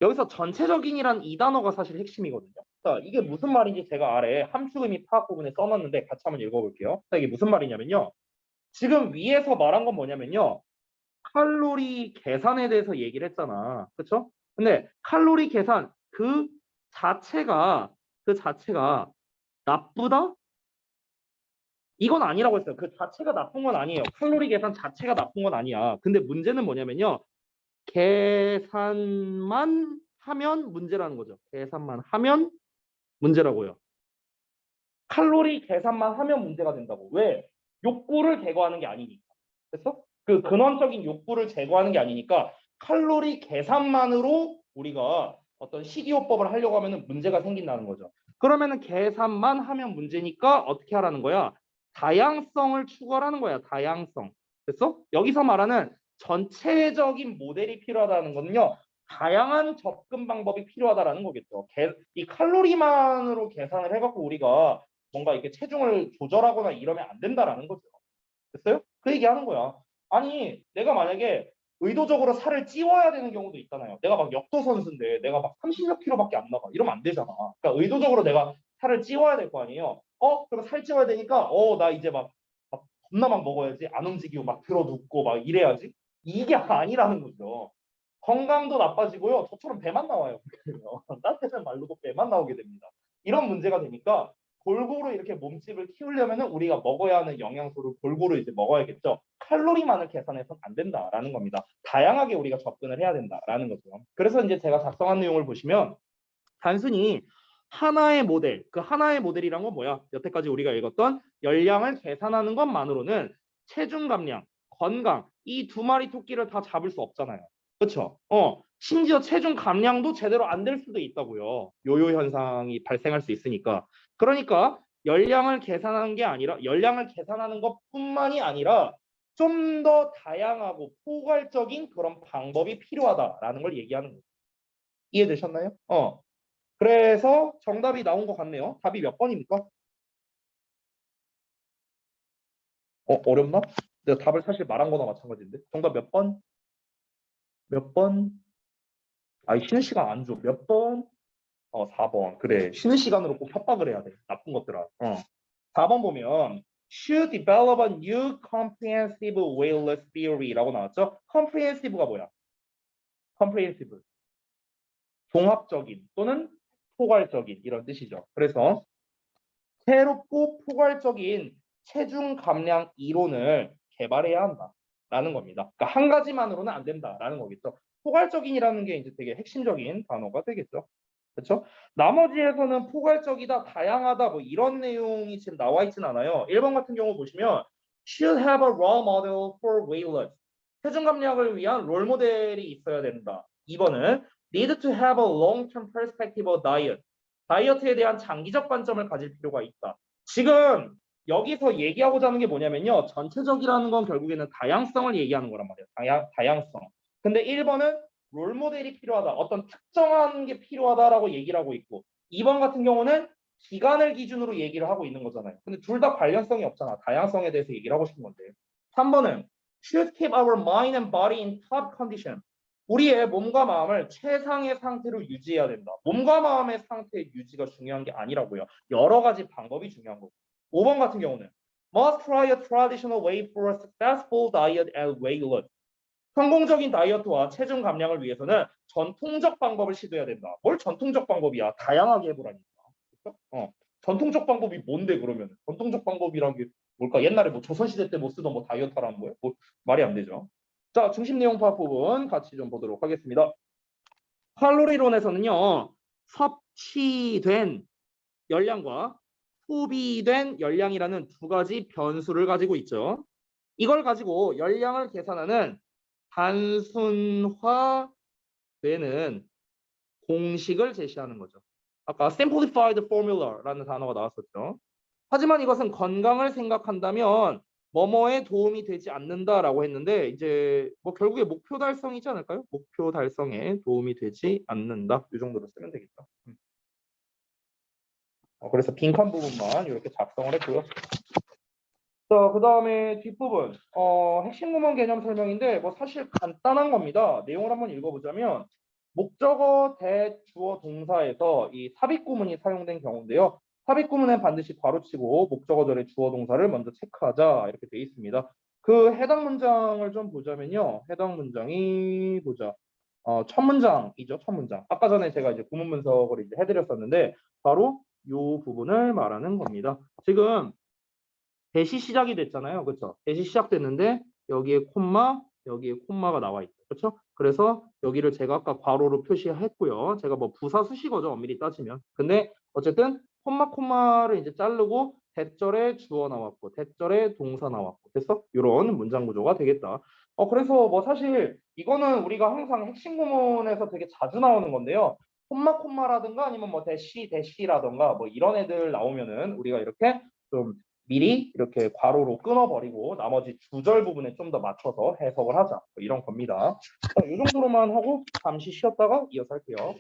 여기서 전체적인이란 이 단어가 사실 핵심이거든요. 자, 이게 무슨 말인지 제가 아래 함축의미 파악 부분에 써놨는데 같이 한번 읽어볼게요. 자, 이게 무슨 말이냐면요. 지금 위에서 말한 건 뭐냐면요. 칼로리 계산에 대해서 얘기를 했잖아. 그렇죠? 근데 칼로리 계산 그 자체가 나쁘다? 이건 아니라고 했어요. 그 자체가 나쁜 건 아니에요. 칼로리 계산 자체가 나쁜 건 아니야. 근데 문제는 뭐냐면요. 계산만 하면 문제라는 거죠. 계산만 하면 문제라고요. 칼로리 계산만 하면 문제가 된다고. 왜? 욕구를 제거하는 게 아니니까. 그래서 그 근원적인 욕구를 제거하는 게 아니니까 칼로리 계산만으로 우리가 어떤 식이요법을 하려고 하면 문제가 생긴다는 거죠. 그러면은 계산만 하면 문제니까 어떻게 하라는 거야? 다양성을 추구하라는 거야. 다양성. 됐어? 여기서 말하는 전체적인 모델이 필요하다는 거는요. 다양한 접근 방법이 필요하다라는 거겠죠. 이 칼로리만으로 계산을 해갖고 우리가 뭔가 이렇게 체중을 조절하거나 이러면 안 된다라는 거죠. 됐어요? 그 얘기하는 거야. 아니, 내가 만약에 의도적으로 살을 찌워야 되는 경우도 있잖아요. 내가 막 역도 선수인데 내가 막 30몇 킬로밖에 안 나가. 이러면 안 되잖아. 그러니까 의도적으로 내가 살을 찌워야 될 거 아니에요. 그럼 살 찌워야 되니까 나 이제 막 겁나 막 먹어야지. 안 움직이고 막 들어 눕고 막 이래야지. 이게 아니라는 거죠. 건강도 나빠지고요. 저처럼 배만 나와요. 따뜻한 말로도 배만 나오게 됩니다. 이런 문제가 되니까 골고루 이렇게 몸집을 키우려면은 우리가 먹어야 하는 영양소를 골고루 이제 먹어야겠죠. 칼로리만을 계산해서는 안 된다라는 겁니다. 다양하게 우리가 접근을 해야 된다라는 거죠. 그래서 이제 제가 작성한 내용을 보시면 단순히 하나의 모델, 그 하나의 모델이란 건 뭐야? 여태까지 우리가 읽었던 열량을 계산하는 것만으로는 체중 감량, 건강 이 두 마리 토끼를 다 잡을 수 없잖아요. 그렇죠? 심지어 체중 감량도 제대로 안 될 수도 있다고요. 요요 현상이 발생할 수 있으니까. 그러니까 열량을 계산하는 게 아니라 열량을 계산하는 것뿐만이 아니라 좀 더 다양하고 포괄적인 그런 방법이 필요하다라는 걸 얘기하는 거예요. 이해되셨나요? 그래서 정답이 나온 것 같네요. 답이 몇 번입니까? 어렵나? 내가 답을 사실 말한 거나 마찬가지인데. 정답 몇 번? 몇 번? 쉬는 시간 안 줘. 몇 번? 4번. 그래. 쉬는 시간으로 꼭 협박을 해야 돼. 나쁜 것들아. 4번 보면 should develop a new comprehensive weightless theory라고 나왔죠. comprehensive가 뭐야? comprehensive. 종합적인 또는 포괄적인 이런 뜻이죠. 그래서 새롭고 포괄적인 체중 감량 이론을 개발해야 한다라는 겁니다. 그러니까 한 가지만으로는 안 된다라는 거겠죠. 포괄적인이라는 게 이제 되게 핵심적인 단어가 되겠죠. 그렇죠? 나머지에서는 포괄적이다, 다양하다 뭐 이런 내용이 지금 나와 있진 않아요. 1번 같은 경우 보시면 should have a role model for weight loss. 체중 감량을 위한 롤 모델이 있어야 된다. 2번은 need to have a long-term perspective of diet. 다이어트에 대한 장기적 관점을 가질 필요가 있다. 지금 여기서 얘기하고자 하는 게 뭐냐면요. 전체적이라는 건 결국에는 다양성을 얘기하는 거란 말이에요. 다양성. 근데 1번은 롤 모델이 필요하다. 어떤 특정한 게 필요하다라고 얘기를 하고 있고 2번 같은 경우는 기간을 기준으로 얘기를 하고 있는 거잖아요. 근데 둘 다 관련성이 없잖아. 다양성에 대해서 얘기를 하고 싶은 건데. 3번은 should keep our mind and body in top condition. 우리의 몸과 마음을 최상의 상태로 유지해야 된다. 몸과 마음의 상태 유지가 중요한 게 아니라고요. 여러 가지 방법이 중요한 거고. 5번 같은 경우는 must try a traditional way for a successful diet and weight loss. 성공적인 다이어트와 체중 감량을 위해서는 전통적 방법을 시도해야 된다. 뭘 전통적 방법이야? 다양하게 해보라니까. 그렇죠? 전통적 방법이 뭔데 그러면? 전통적 방법이란 게 뭘까? 옛날에 뭐 조선시대 때 못 쓰던 뭐 다이어트 하라는 거예요? 뭐 말이 안 되죠. 자, 중심 내용 파악 부분 같이 좀 보도록 하겠습니다. 칼로리론에서는요. 섭취된 열량과 소비된 열량이라는 두 가지 변수를 가지고 있죠. 이걸 가지고 열량을 계산하는 단순화되는 공식을 제시하는 거죠. 아까 simplified formula라는 단어가 나왔었죠. 하지만 이것은 건강을 생각한다면 뭐뭐에 도움이 되지 않는다라고 했는데 이제 뭐 결국에 목표 달성이지 않을까요? 목표 달성에 도움이 되지 않는다. 이 정도로 쓰면 되겠다. 그래서 빈칸 부분만 이렇게 작성을 했고요. 자, 그 다음에 뒷부분 핵심 구문 개념 설명인데 뭐 사실 간단한 겁니다. 내용을 한번 읽어보자면 목적어 대 주어 동사에서 이 삽입 구문이 사용된 경우인데요. 삽입 구문은 반드시 괄호치고 목적어 절의 주어 동사를 먼저 체크하자 이렇게 돼 있습니다. 그 해당 문장을 좀 보자면요. 해당 문장이 보자. 첫 문장이죠. 첫 문장. 아까 전에 제가 이제 구문 분석을 이제 해드렸었는데 바로 요 부분을 말하는 겁니다. 지금 대시 시작이 됐잖아요. 그렇죠? 대시 시작됐는데 여기에 콤마, 여기에 콤마가 나와 있죠. 그렇죠? 그래서 여기를 제가 아까 괄호로 표시했고요. 제가 뭐 부사 수식어죠. 엄밀히 따지면. 근데 어쨌든 콤마를 이제 자르고 대절에 주어 나왔고 대절에 동사 나왔고 됐어? 이런 문장 구조가 되겠다. 그래서 뭐 사실 이거는 우리가 항상 핵심 구문에서 되게 자주 나오는 건데요. 콤마라든가 아니면 뭐 대시라든가 뭐 이런 애들 나오면은 우리가 이렇게 좀 미리 이렇게 괄호로 끊어버리고 나머지 주절 부분에 좀 더 맞춰서 해석을 하자. 뭐 이런 겁니다. 이 정도로만 하고 잠시 쉬었다가 이어서 할게요.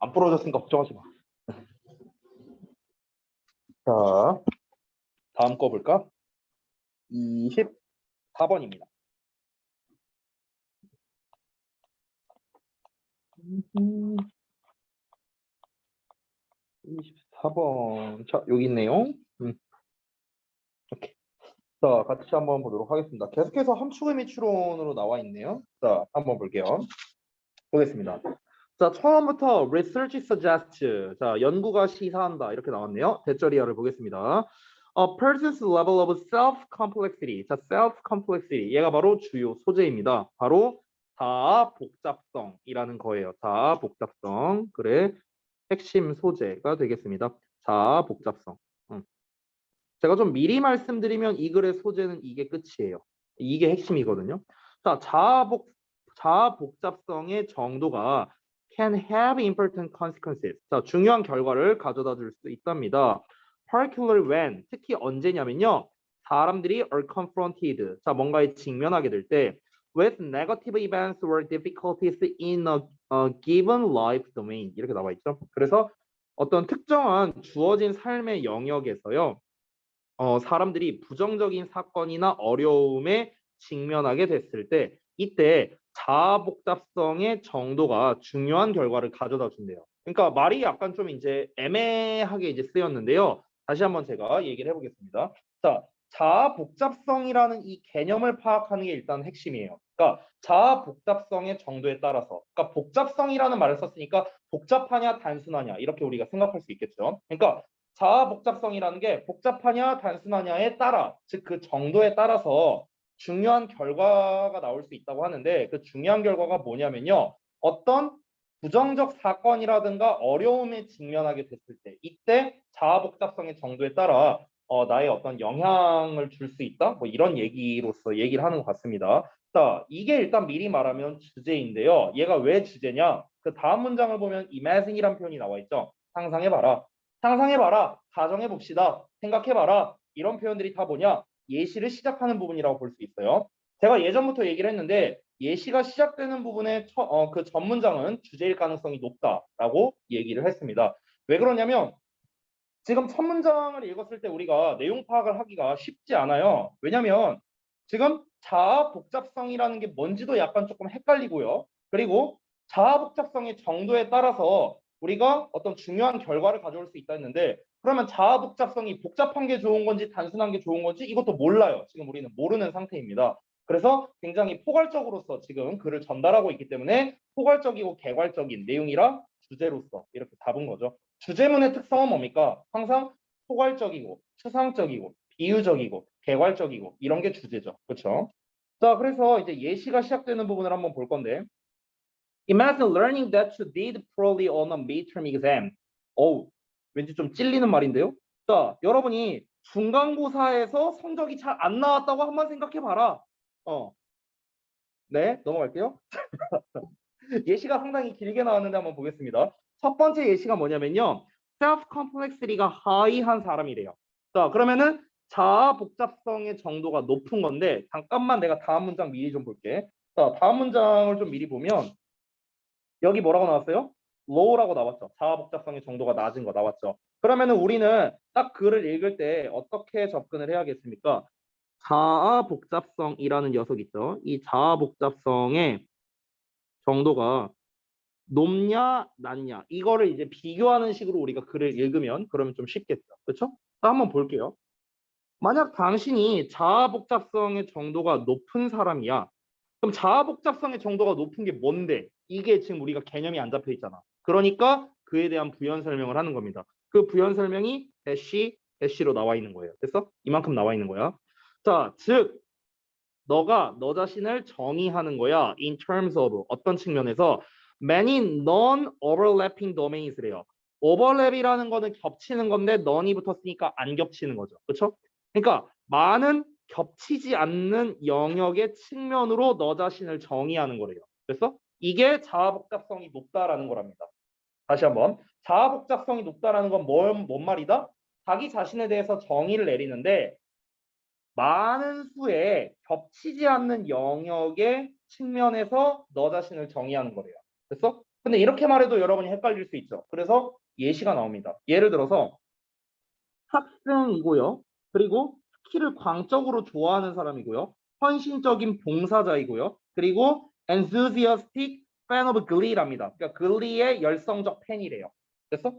안 부러졌으니까 걱정하지 마. 자, 다음 거 볼까? 24번입니다. 24번. 자, 여기 있네요. 이렇게. 자, 같이 한번 보도록 하겠습니다. 계속해서 함축의 미추론으로 나와 있네요. 자, 한번 볼게요. 보겠습니다. 자, 처음부터 research suggests. 자, 연구가 시사한다. 이렇게 나왔네요. 대절이야를 보겠습니다. A person's level of self-complexity. 자, self-complexity. 얘가 바로 주요 소재입니다. 바로 자아 복잡성이라는 거예요. 자아 복잡성. 그래. 핵심 소재가 되겠습니다. 자아 복잡성. 제가 좀 미리 말씀드리면 이 글의 소재는 이게 끝이에요. 이게 핵심이거든요. 자, 자아 복잡성의 정도가 can have important consequences. 자, 중요한 결과를 가져다 줄 수 있답니다. Particularly when, 특히 언제냐면요. 사람들이 are confronted. 자, 뭔가에 직면하게 될 때 with negative events or difficulties in a given life domain. 이렇게 나와 있죠. 그래서 어떤 특정한 주어진 삶의 영역에서요. 사람들이 부정적인 사건이나 어려움에 직면하게 됐을 때 이때 자아 복잡성의 정도가 중요한 결과를 가져다 준대요. 그러니까 말이 약간 좀 이제 애매하게 이제 쓰였는데요. 다시 한번 제가 얘기를 해보겠습니다. 자, 자아 복잡성이라는 이 개념을 파악하는 게 일단 핵심이에요. 그러니까 자아 복잡성의 정도에 따라서, 그러니까 복잡성이라는 말을 썼으니까 복잡하냐 단순하냐 이렇게 우리가 생각할 수 있겠죠. 그러니까 자아 복잡성이라는 게 복잡하냐 단순하냐에 따라, 즉 그 정도에 따라서 중요한 결과가 나올 수 있다고 하는데 그 중요한 결과가 뭐냐면요. 어떤 부정적 사건이라든가 어려움에 직면하게 됐을 때 이때 자아 복잡성의 정도에 따라 나의 어떤 영향을 줄 수 있다? 뭐 이런 얘기로서 얘기를 하는 것 같습니다. 자, 이게 일단 미리 말하면 주제인데요. 얘가 왜 주제냐? 그 다음 문장을 보면 imagine이란 표현이 나와 있죠. 상상해봐라. 상상해봐라, 가정해봅시다, 생각해봐라 이런 표현들이 다 뭐냐? 예시를 시작하는 부분이라고 볼 수 있어요. 제가 예전부터 얘기를 했는데 예시가 시작되는 부분의 그 전문장은 주제일 가능성이 높다라고 얘기를 했습니다. 왜 그러냐면 지금 첫 문장을 읽었을 때 우리가 내용 파악을 하기가 쉽지 않아요. 왜냐면 지금 자아 복잡성이라는 게 뭔지도 약간 조금 헷갈리고요. 그리고 자아 복잡성의 정도에 따라서 우리가 어떤 중요한 결과를 가져올 수 있다 했는데 그러면 자아 복잡성이 복잡한 게 좋은 건지 단순한 게 좋은 건지 이것도 몰라요. 지금 우리는 모르는 상태입니다. 그래서 굉장히 포괄적으로서 지금 글을 전달하고 있기 때문에 포괄적이고 개괄적인 내용이라 주제로서 이렇게 잡은 거죠. 주제문의 특성은 뭡니까? 항상 포괄적이고 추상적이고 비유적이고 개괄적이고 이런 게 주제죠. 그렇죠? 자, 그래서 이제 예시가 시작되는 부분을 한번 볼 건데 Imagine learning that you did poorly on a midterm exam. 왠지 좀 찔리는 말인데요. 자, 여러분이 중간고사에서 성적이 잘 안 나왔다고 한번 생각해 봐라. 네, 넘어갈게요. 예시가 상당히 길게 나왔는데 한번 보겠습니다. 첫 번째 예시가 뭐냐면요. self complexity가 하이한 사람이래요. 자, 그러면은 자아 복잡성의 정도가 높은 건데 잠깐만 내가 다음 문장 미리 좀 볼게. 자, 다음 문장을 좀 미리 보면 여기 뭐라고 나왔어요? low라고 나왔죠. 자아 복잡성의 정도가 낮은 거 나왔죠. 그러면은 우리는 딱 글을 읽을 때 어떻게 접근을 해야겠습니까? 자아 복잡성이라는 녀석 있죠. 이 자아 복잡성의 정도가 높냐 낮냐 이거를 이제 비교하는 식으로 우리가 글을 읽으면 그러면 좀 쉽겠죠. 그렇죠? 한번 볼게요. 만약 당신이 자아 복잡성의 정도가 높은 사람이야. 그럼 자아 복잡성의 정도가 높은 게 뭔데? 이게 지금 우리가 개념이 안 잡혀 있잖아. 그러니까 그에 대한 부연 설명을 하는 겁니다. 그 부연 설명이 대시로 나와 있는 거예요. 됐어? 이만큼 나와 있는 거야. 자, 즉 너가 너 자신을 정의하는 거야. In terms of 어떤 측면에서 many non-overlapping domains래요. 오버랩이라는 거는 겹치는 건데 non이 붙었으니까 안 겹치는 거죠. 그렇죠? 그러니까 많은 겹치지 않는 영역의 측면으로 너 자신을 정의하는 거래요. 그래서 이게 자아 복잡성이 높다라는 거랍니다. 다시 한번 자아 복잡성이 높다라는 건 뭔 말이다? 자기 자신에 대해서 정의를 내리는데 많은 수의 겹치지 않는 영역의 측면에서 너 자신을 정의하는 거래요. 됐어? 근데 이렇게 말해도 여러분이 헷갈릴 수 있죠. 그래서 예시가 나옵니다. 예를 들어서 학생이고요. 그리고 스킬을 광적으로 좋아하는 사람이고요. 헌신적인 봉사자이고요. 그리고 enthusiastic fan of Glee랍니다. 그러니까 글리의 열성적 팬이래요. 됐어?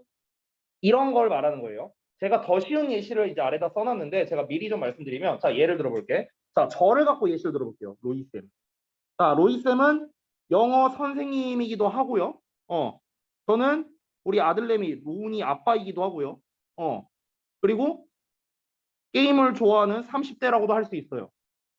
이런 걸 말하는 거예요. 제가 더 쉬운 예시를 이제 아래다 써놨는데 제가 미리 좀 말씀드리면 자 예를 들어볼게. 자 저를 갖고 예시를 들어볼게요. 로이쌤. 자 로이쌤은 영어 선생님이기도 하고요. 저는 우리 아들내미 로운이 아빠이기도 하고요. 그리고 게임을 좋아하는 30대라고도 할 수 있어요.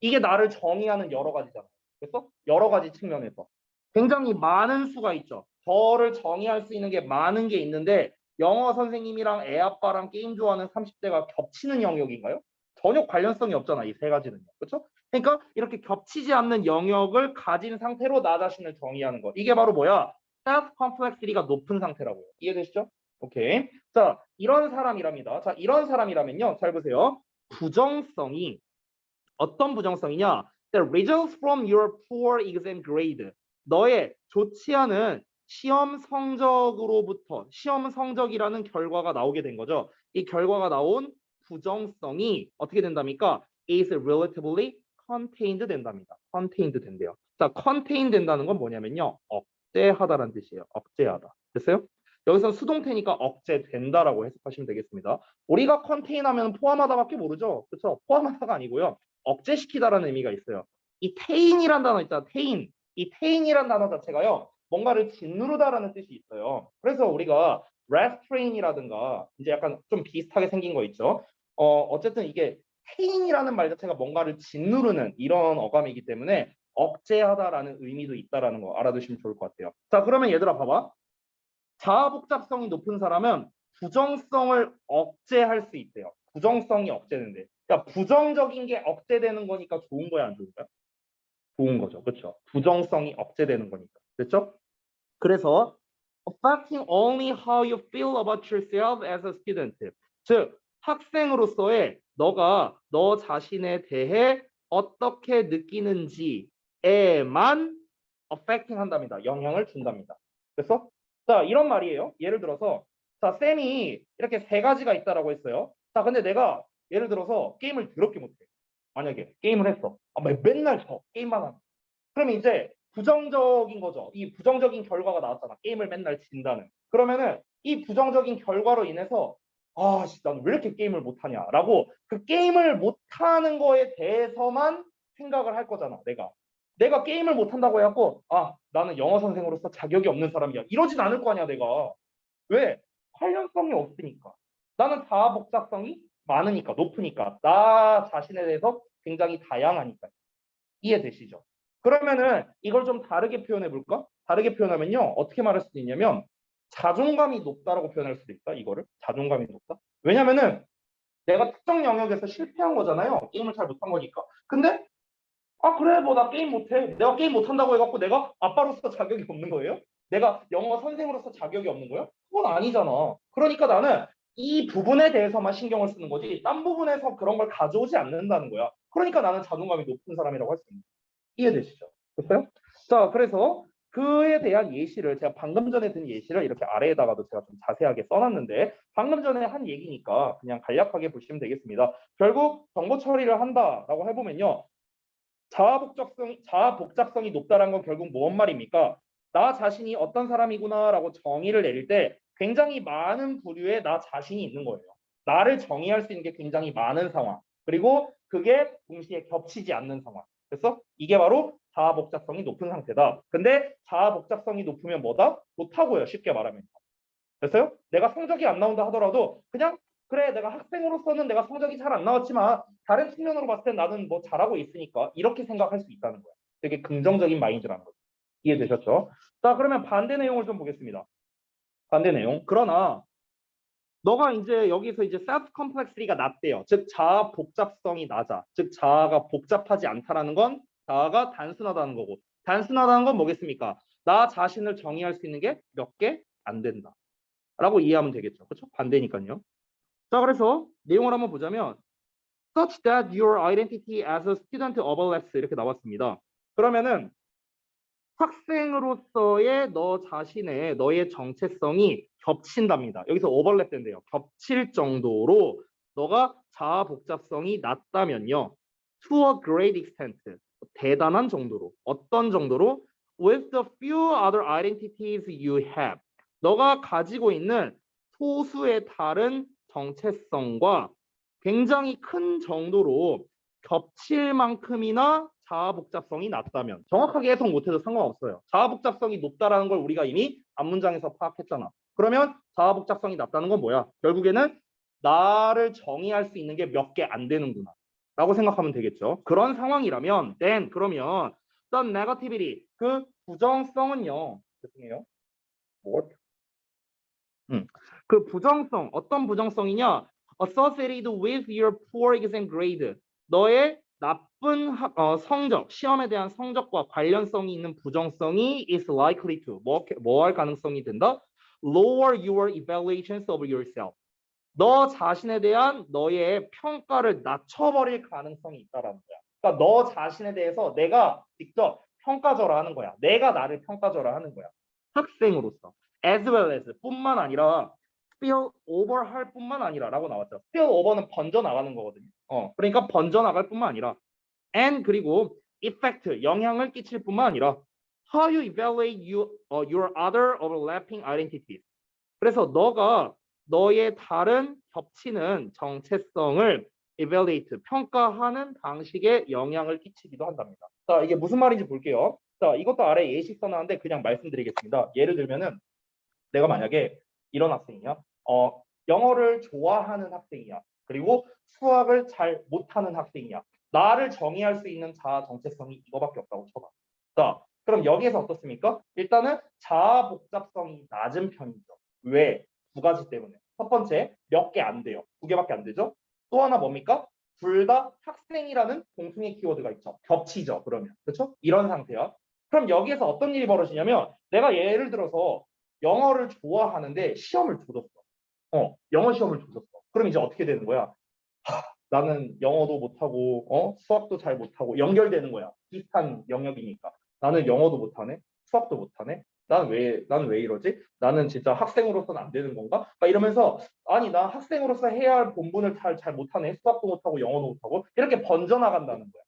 이게 나를 정의하는 여러 가지잖아요. 그래서 여러 가지 측면에서 굉장히 많은 수가 있죠. 저를 정의할 수 있는 게 많은 게 있는데 영어 선생님이랑 애 아빠랑 게임 좋아하는 30대가 겹치는 영역인가요? 전혀 관련성이 없잖아. 이 세 가지는요. 그렇죠? 그러니까 이렇게 겹치지 않는 영역을 가진 상태로 나 자신을 정의하는 것. 이게 바로 뭐야? self complexity가 높은 상태라고요. 이해되시죠? 오케이. 자, 이런 사람이랍니다. 자, 이런 사람이라면요. 잘 보세요. 부정성이 어떤 부정성이냐? The results from your poor exam grade. 너의 좋지 않은 시험 성적으로부터 시험 성적이라는 결과가 나오게 된 거죠. 이 결과가 나온 부정성이 어떻게 된답니까? is relatively contained 된답니다. contained 된대요. 자, contain 된다는 건 뭐냐면요. 억제하다라는 뜻이에요. 억제하다. 됐어요? 여기서 수동태니까 억제된다라고 해석하시면 되겠습니다. 우리가 컨테인하면 포함하다밖에 모르죠. 그렇죠? 포함하다가 아니고요. 억제시키다라는 의미가 있어요. 이 테인이란 단어 있잖아. 테인. 이 테인이란 단어 자체가요. 뭔가를 짓누르다라는 뜻이 있어요. 그래서 우리가 restrain이라든가 이제 약간 좀 비슷하게 생긴 거 있죠. 어쨌든 이게 테인이라는 말 자체가 뭔가를 짓누르는 이런 어감이기 때문에 억제하다라는 의미도 있다라는 거 알아두시면 좋을 것 같아요. 자, 그러면 얘들아 봐봐. 자아 복잡성이 높은 사람은 부정성을 억제할 수 있대요. 부정성이 억제된대. 그러니까 부정적인 게 억제되는 거니까 좋은 거야, 안 좋은 거야? 좋은 거죠. 그렇죠? 부정성이 억제되는 거니까. 그렇죠? 그래서 affecting only how you feel about yourself as a student. 즉, 학생으로서의 너가 너 자신에 대해 어떻게 느끼는지에만 affecting 한답니다. 영향을 준답니다. 그래서 자, 이런 말이에요. 예를 들어서 자, 쌤이 이렇게 세 가지가 있다라고 했어요. 자, 근데 내가 예를 들어서 게임을 더럽게 못해. 만약에 게임을 했어. 맨날 져. 게임만 하면. 그럼 이제 부정적인 거죠. 이 부정적인 결과가 나왔잖아. 게임을 맨날 진다는. 그러면은 이 부정적인 결과로 인해서 나는 왜 이렇게 게임을 못하냐라고 그 게임을 못하는 거에 대해서만 생각을 할 거잖아. 내가 게임을 못한다고 해갖고 나는 영어 선생으로서 자격이 없는 사람이야. 이러진 않을 거 아니야 내가. 왜? 관련성이 없으니까. 나는 자아 복잡성이 많으니까 높으니까 나 자신에 대해서 굉장히 다양하니까. 이해되시죠? 그러면은 이걸 좀 다르게 표현해 볼까? 다르게 표현하면요. 어떻게 말할 수도 있냐면 자존감이 높다라고 표현할 수도 있다. 이거를 자존감이 높다. 왜냐면은 내가 특정 영역에서 실패한 거잖아요. 게임을 잘 못한 거니까. 근데 그래 뭐 나 게임 못해. 내가 게임 못한다고 해갖고 내가 아빠로서 자격이 없는 거예요? 내가 영어 선생으로서 자격이 없는 거예요? 그건 아니잖아. 그러니까 나는 이 부분에 대해서만 신경을 쓰는 거지 딴 부분에서 그런 걸 가져오지 않는다는 거야. 그러니까 나는 자존감이 높은 사람이라고 할 수 있는 거야. 이해되시죠? 됐어요? 자, 그래서 그에 대한 예시를 제가 방금 전에 든 예시를 이렇게 아래에다가도 제가 좀 자세하게 써놨는데 방금 전에 한 얘기니까 그냥 간략하게 보시면 되겠습니다. 결국 정보 처리를 한다라고 해보면요. 자아 복잡성이 높다라는 건 결국 뭔 말입니까? 나 자신이 어떤 사람이구나라고 정의를 내릴 때 굉장히 많은 부류의 나 자신이 있는 거예요. 나를 정의할 수 있는 게 굉장히 많은 상황. 그리고 그게 동시에 겹치지 않는 상황. 그래서 이게 바로 자아 복잡성이 높은 상태다. 근데 자아 복잡성이 높으면 뭐다? 좋다고요. 쉽게 말하면. 그래서요. 내가 성적이 안 나온다 하더라도 그냥 그래 내가 학생으로서는 내가 성적이 잘 안 나왔지만 다른 측면으로 봤을 때 나는 뭐 잘하고 있으니까 이렇게 생각할 수 있다는 거예요. 되게 긍정적인 마인드라는 거죠. 이해되셨죠? 자 그러면 반대 내용을 좀 보겠습니다. 반대 내용. 그러나 너가 이제 여기서 이제 self complexity가 낮대요. 즉 자아 복잡성이 낮아. 즉 자아가 복잡하지 않다라는 건 자아가 단순하다는 거고 단순하다는 건 뭐겠습니까? 나 자신을 정의할 수 있는 게 몇 개 안 된다. 라고 이해하면 되겠죠. 그렇죠? 반대니까요. 자, 그래서 내용을 한번 보자면 such that your identity as a student overlaps 이렇게 나왔습니다. 그러면은 학생으로서의 너 자신의 너의 정체성이 겹친답니다. 여기서 오버랩 된대요. 겹칠 정도로 너가 자아 복잡성이 낮다면요. To a great extent. 대단한 정도로. 어떤 정도로? With the few other identities you have. 너가 가지고 있는 소수의 다른 정체성과 굉장히 큰 정도로 겹칠 만큼이나 자아 복잡성이 낮다면 정확하게 해석 못해도 상관없어요. 자아 복잡성이 높다라는 걸 우리가 이미 앞문장에서 파악했잖아. 그러면 자아 복잡성이 낮다는 건 뭐야? 결국에는 나를 정의할 수 있는 게 몇 개 안 되는구나 라고 생각하면 되겠죠. 그런 상황이라면 then 그러면 the negativity 그 부정성은요. 죄송해요. 뭐? 그 부정성 어떤 부정성이냐? associated with your poor exam grade 너의 나쁜 성적, 시험에 대한 성적과 관련성이 있는 부정성이 is likely to 뭐 할 가능성이 된다? lower your evaluations of yourself. 너 자신에 대한 너의 평가를 낮춰버릴 가능성이 있다라는 거야. 그러니까 너 자신에 대해서 내가 직접 평가절하 하는 거야. 내가 나를 평가절하 하는 거야. 학생으로서. as well as 뿐만 아니라 spill over 할 뿐만 아니라라고 나왔죠. spill over는 번져 나가는 거거든요. 그러니까 번져 나갈 뿐만 아니라 and 그리고 effect 영향을 끼칠 뿐만 아니라 how you evaluate your other overlapping identities. 그래서 너가 너의 다른 겹치는 정체성을 evaluate 평가하는 방식에 영향을 끼치기도 한답니다. 자, 이게 무슨 말인지 볼게요. 자, 이것도 아래 예시 써놨는데 그냥 말씀드리겠습니다. 예를 들면은 내가 만약에 이런 학생이야. 영어를 좋아하는 학생이야. 그리고 수학을 잘 못하는 학생이야. 나를 정의할 수 있는 자아 정체성이 이거밖에 없다고 쳐봐. 자, 그럼 여기에서 어떻습니까? 일단은 자아 복잡성이 낮은 편이죠. 왜? 두 가지 때문에. 첫 번째, 몇 개 안 돼요. 두 개밖에 안 되죠. 또 하나 뭡니까? 둘 다 학생이라는 공통의 키워드가 있죠. 겹치죠. 그러면. 그렇죠? 이런 상태야. 그럼 여기에서 어떤 일이 벌어지냐면 내가 예를 들어서 영어를 좋아하는데 시험을 조졌어. 영어 시험을 조졌어. 그럼 이제 어떻게 되는 거야? 나는 영어도 못하고 수학도 잘 못하고 연결되는 거야. 비슷한 영역이니까. 나는 영어도 못하네. 수학도 못하네. 나는 왜 이러지? 나는 진짜 학생으로서는 안 되는 건가? 막 이러면서 아니 나 학생으로서 해야 할 본분을 잘 못하네. 수학도 못하고 영어도 못하고 이렇게 번져나간다는 거야.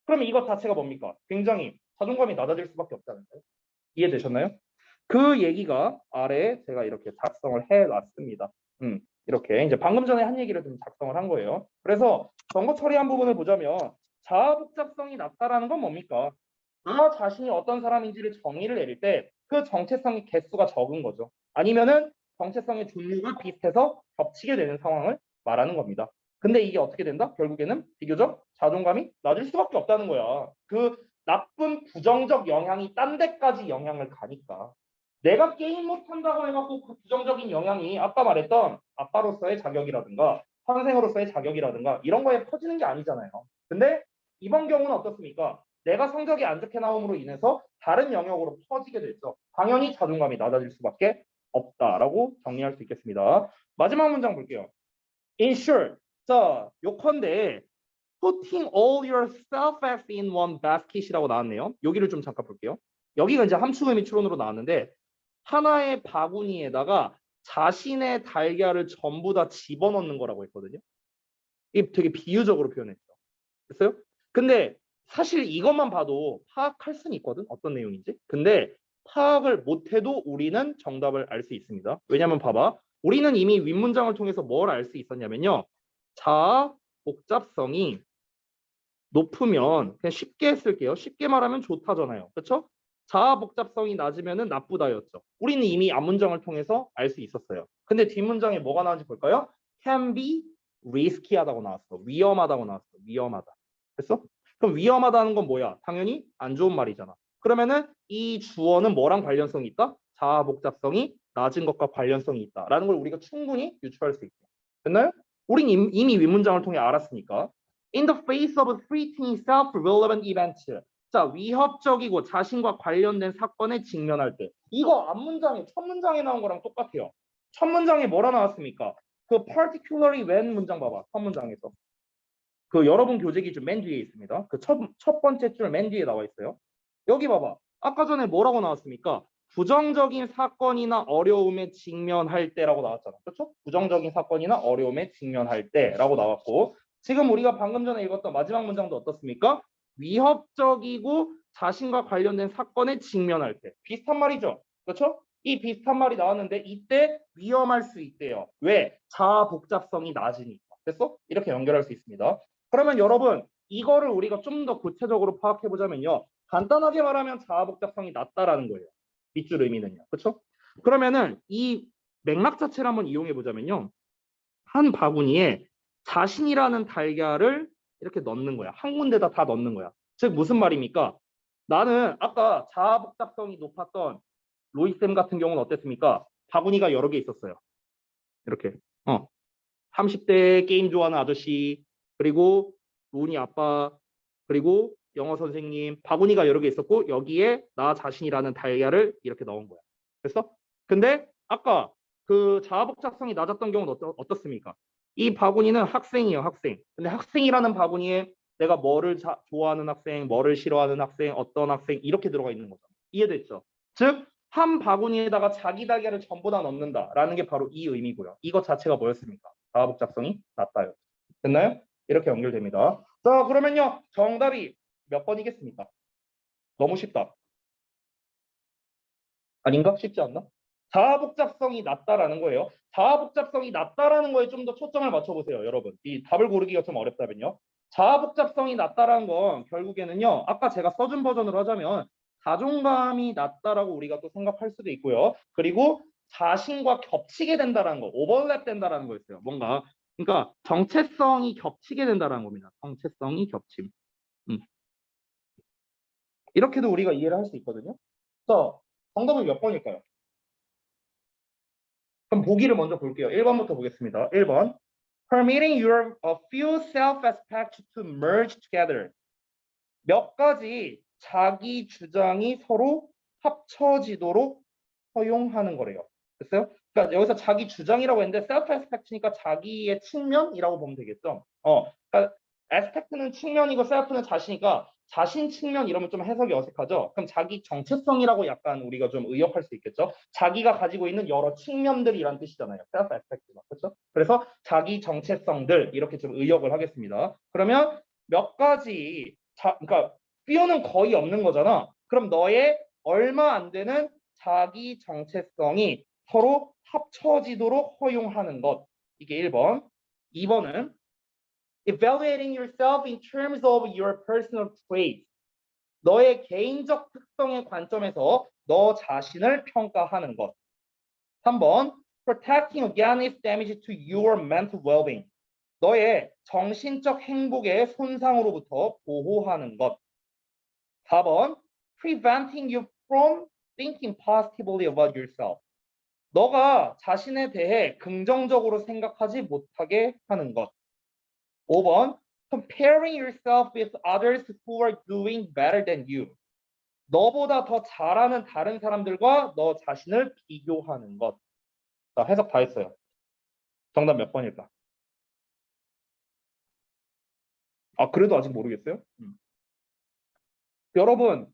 그러면 이것 자체가 뭡니까? 굉장히 자존감이 낮아질 수밖에 없다는 거예요. 이해되셨나요? 그 얘기가 아래에 제가 이렇게 작성을 해놨습니다. 이렇게 이제 방금 전에 한 얘기를 좀 작성을 한 거예요. 그래서 정보 처리한 부분을 보자면 자아 복잡성이 낮다라는 건 뭡니까? 나 자신이 어떤 사람인지를 정의를 내릴 때 그 정체성의 개수가 적은 거죠. 아니면은 정체성의 종류가 비슷해서 겹치게 되는 상황을 말하는 겁니다. 근데 이게 어떻게 된다? 결국에는 비교적 자존감이 낮을 수밖에 없다는 거야. 그 나쁜 부정적 영향이 딴 데까지 영향을 가니까. 내가 게임 못한다고 해갖고 그 부정적인 영향이 아까 말했던 아빠로서의 자격이라든가 선생으로서의 자격이라든가 이런 거에 퍼지는 게 아니잖아요. 근데 이번 경우는 어떻습니까? 내가 성적이 안 좋게 나옴으로 인해서 다른 영역으로 퍼지게 됐죠. 당연히 자존감이 낮아질 수밖에 없다라고 정리할 수 있겠습니다. 마지막 문장 볼게요. In short, 자, 요컨대 putting all your self-facts in one basket이라고 나왔네요. 여기를 좀 잠깐 볼게요. 여기가 이제 함수의미 추론으로 나왔는데 하나의 바구니에다가 자신의 달걀을 전부 다 집어넣는 거라고 했거든요. 이게 되게 비유적으로 표현했죠. 됐어요? 근데 사실 이것만 봐도 파악할 수는 있거든. 어떤 내용인지. 근데 파악을 못해도 우리는 정답을 알 수 있습니다. 왜냐면 봐봐. 우리는 이미 윗문장을 통해서 뭘 알 수 있었냐면요. 자아 복잡성이 높으면 그냥 쉽게 쓸게요. 쉽게 말하면 좋다잖아요. 그렇죠? 자아 복잡성이 낮으면은 나쁘다였죠. 우리는 이미 앞문장을 통해서 알 수 있었어요. 근데 뒷문장에 뭐가 나왔는지 볼까요? can be risky하다고 나왔어. 위험하다고 나왔어. 위험하다. 됐어? 그럼 위험하다는 건 뭐야? 당연히 안 좋은 말이잖아. 그러면은 이 주어는 뭐랑 관련성이 있다? 자아 복잡성이 낮은 것과 관련성이 있다라는 걸 우리가 충분히 유추할 수 있다. 됐나요? 우린 이미 윗문장을 통해 알았으니까. In the face of threatening self-relevant events. 자, 위협적이고 자신과 관련된 사건에 직면할 때. 이거 앞문장에, 첫 문장에 나온 거랑 똑같아요. 첫 문장에 뭐라 나왔습니까? 그 particularly when 문장 봐봐. 첫 문장에서. 그 여러분 교재 기준 맨 뒤에 있습니다. 그 첫 번째 줄 맨 뒤에 나와 있어요. 여기 봐봐. 아까 전에 뭐라고 나왔습니까? 부정적인 사건이나 어려움에 직면할 때라고 나왔잖아. 그렇죠? 부정적인 사건이나 어려움에 직면할 때라고 나왔고 지금 우리가 방금 전에 읽었던 마지막 문장도 어떻습니까? 위협적이고 자신과 관련된 사건에 직면할 때. 비슷한 말이죠. 그렇죠? 이 비슷한 말이 나왔는데 이때 위험할 수 있대요. 왜? 자아 복잡성이 낮으니까. 됐어? 이렇게 연결할 수 있습니다. 그러면 여러분 이거를 우리가 좀 더 구체적으로 파악해 보자면요. 간단하게 말하면 자아 복잡성이 낮다라는 거예요. 밑줄 의미는요. 그렇죠? 그러면은 이 맥락 자체를 한번 이용해 보자면요. 한 바구니에 자신이라는 달걀을 이렇게 넣는 거야. 한 군데다 다 넣는 거야. 즉 무슨 말입니까? 나는 아까 자아 복잡성이 높았던 로이쌤 같은 경우는 어땠습니까? 바구니가 여러 개 있었어요. 이렇게. 30대 게임 좋아하는 아저씨, 그리고 로운이 아빠, 그리고 영어 선생님, 바구니가 여러 개 있었고 여기에 나 자신이라는 달걀을 이렇게 넣은 거야. 됐어? 근데 아까 그 자아복잡성이 낮았던 경우는 어떻습니까? 이 바구니는 학생이에요, 학생. 근데 학생이라는 바구니에 내가 뭐를 좋아하는 학생, 뭐를 싫어하는 학생, 어떤 학생 이렇게 들어가 있는 거죠. 이해됐죠? 즉 한 바구니에다가 자기 달걀을 전부 다 넣는다라는 게 바로 이 의미고요. 이것 자체가 뭐였습니까? 자아 복잡성이 낮다요. 됐나요? 이렇게 연결됩니다. 자, 그러면요. 정답이 몇 번이겠습니까? 너무 쉽다. 아닌가? 쉽지 않나? 자아 복잡성이 낮다라는 거예요. 자아 복잡성이 낮다라는 거에 좀 더 초점을 맞춰보세요, 여러분. 이 답을 고르기가 좀 어렵다면요. 자아 복잡성이 낮다라는 건 결국에는요. 아까 제가 써준 버전으로 하자면 자존감이 낮다라고 우리가 또 생각할 수도 있고요. 그리고 자신과 겹치게 된다라는 거, 오버랩 된다라는 거였어요. 뭔가 그러니까 정체성이 겹치게 된다라는 겁니다. 정체성이 겹침. 음. 이렇게도 우리가 이해를 할 수 있거든요. 그래서 정답은 몇 번일까요? 그럼 보기를 먼저 볼게요. 1번부터 보겠습니다. 1번. Permitting your a few self-aspects to merge together. 몇 가지 자기 주장이 서로 합쳐지도록 허용하는 거래요. 됐어요? 그러니까 여기서 자기 주장이라고 했는데 self-aspect니까 자기의 측면이라고 보면 되겠죠. 그러니까 aspect는 측면이고 self는 자신이니까 자신 측면 이러면 좀 해석이 어색하죠. 그럼 자기 정체성이라고 약간 우리가 좀 의역할 수 있겠죠. 자기가 가지고 있는 여러 측면들이란 뜻이잖아요. self aspect가. 그렇죠? 그래서 자기 정체성들 이렇게 좀 의역을 하겠습니다. 그러면 몇 가지 그러니까 fear는 거의 없는 거잖아. 그럼 너의 얼마 안 되는 자기 정체성이 서로 합쳐지도록 허용하는 것. 이게 1번. 2번은 evaluating yourself in terms of your personal traits. 너의 개인적 특성의 관점에서 너 자신을 평가하는 것. 3번 protecting against damage to your mental well-being. 너의 정신적 행복의 손상으로부터 보호하는 것. 4번 preventing you from thinking positively about yourself. 너가 자신에 대해 긍정적으로 생각하지 못하게 하는 것. 5번 comparing yourself with others who are doing better than you. 너보다 더 잘하는 다른 사람들과 너 자신을 비교하는 것. 자, 해석 다 했어요. 정답 몇 번일까? 아, 그래도 아직 모르겠어요? 여러분,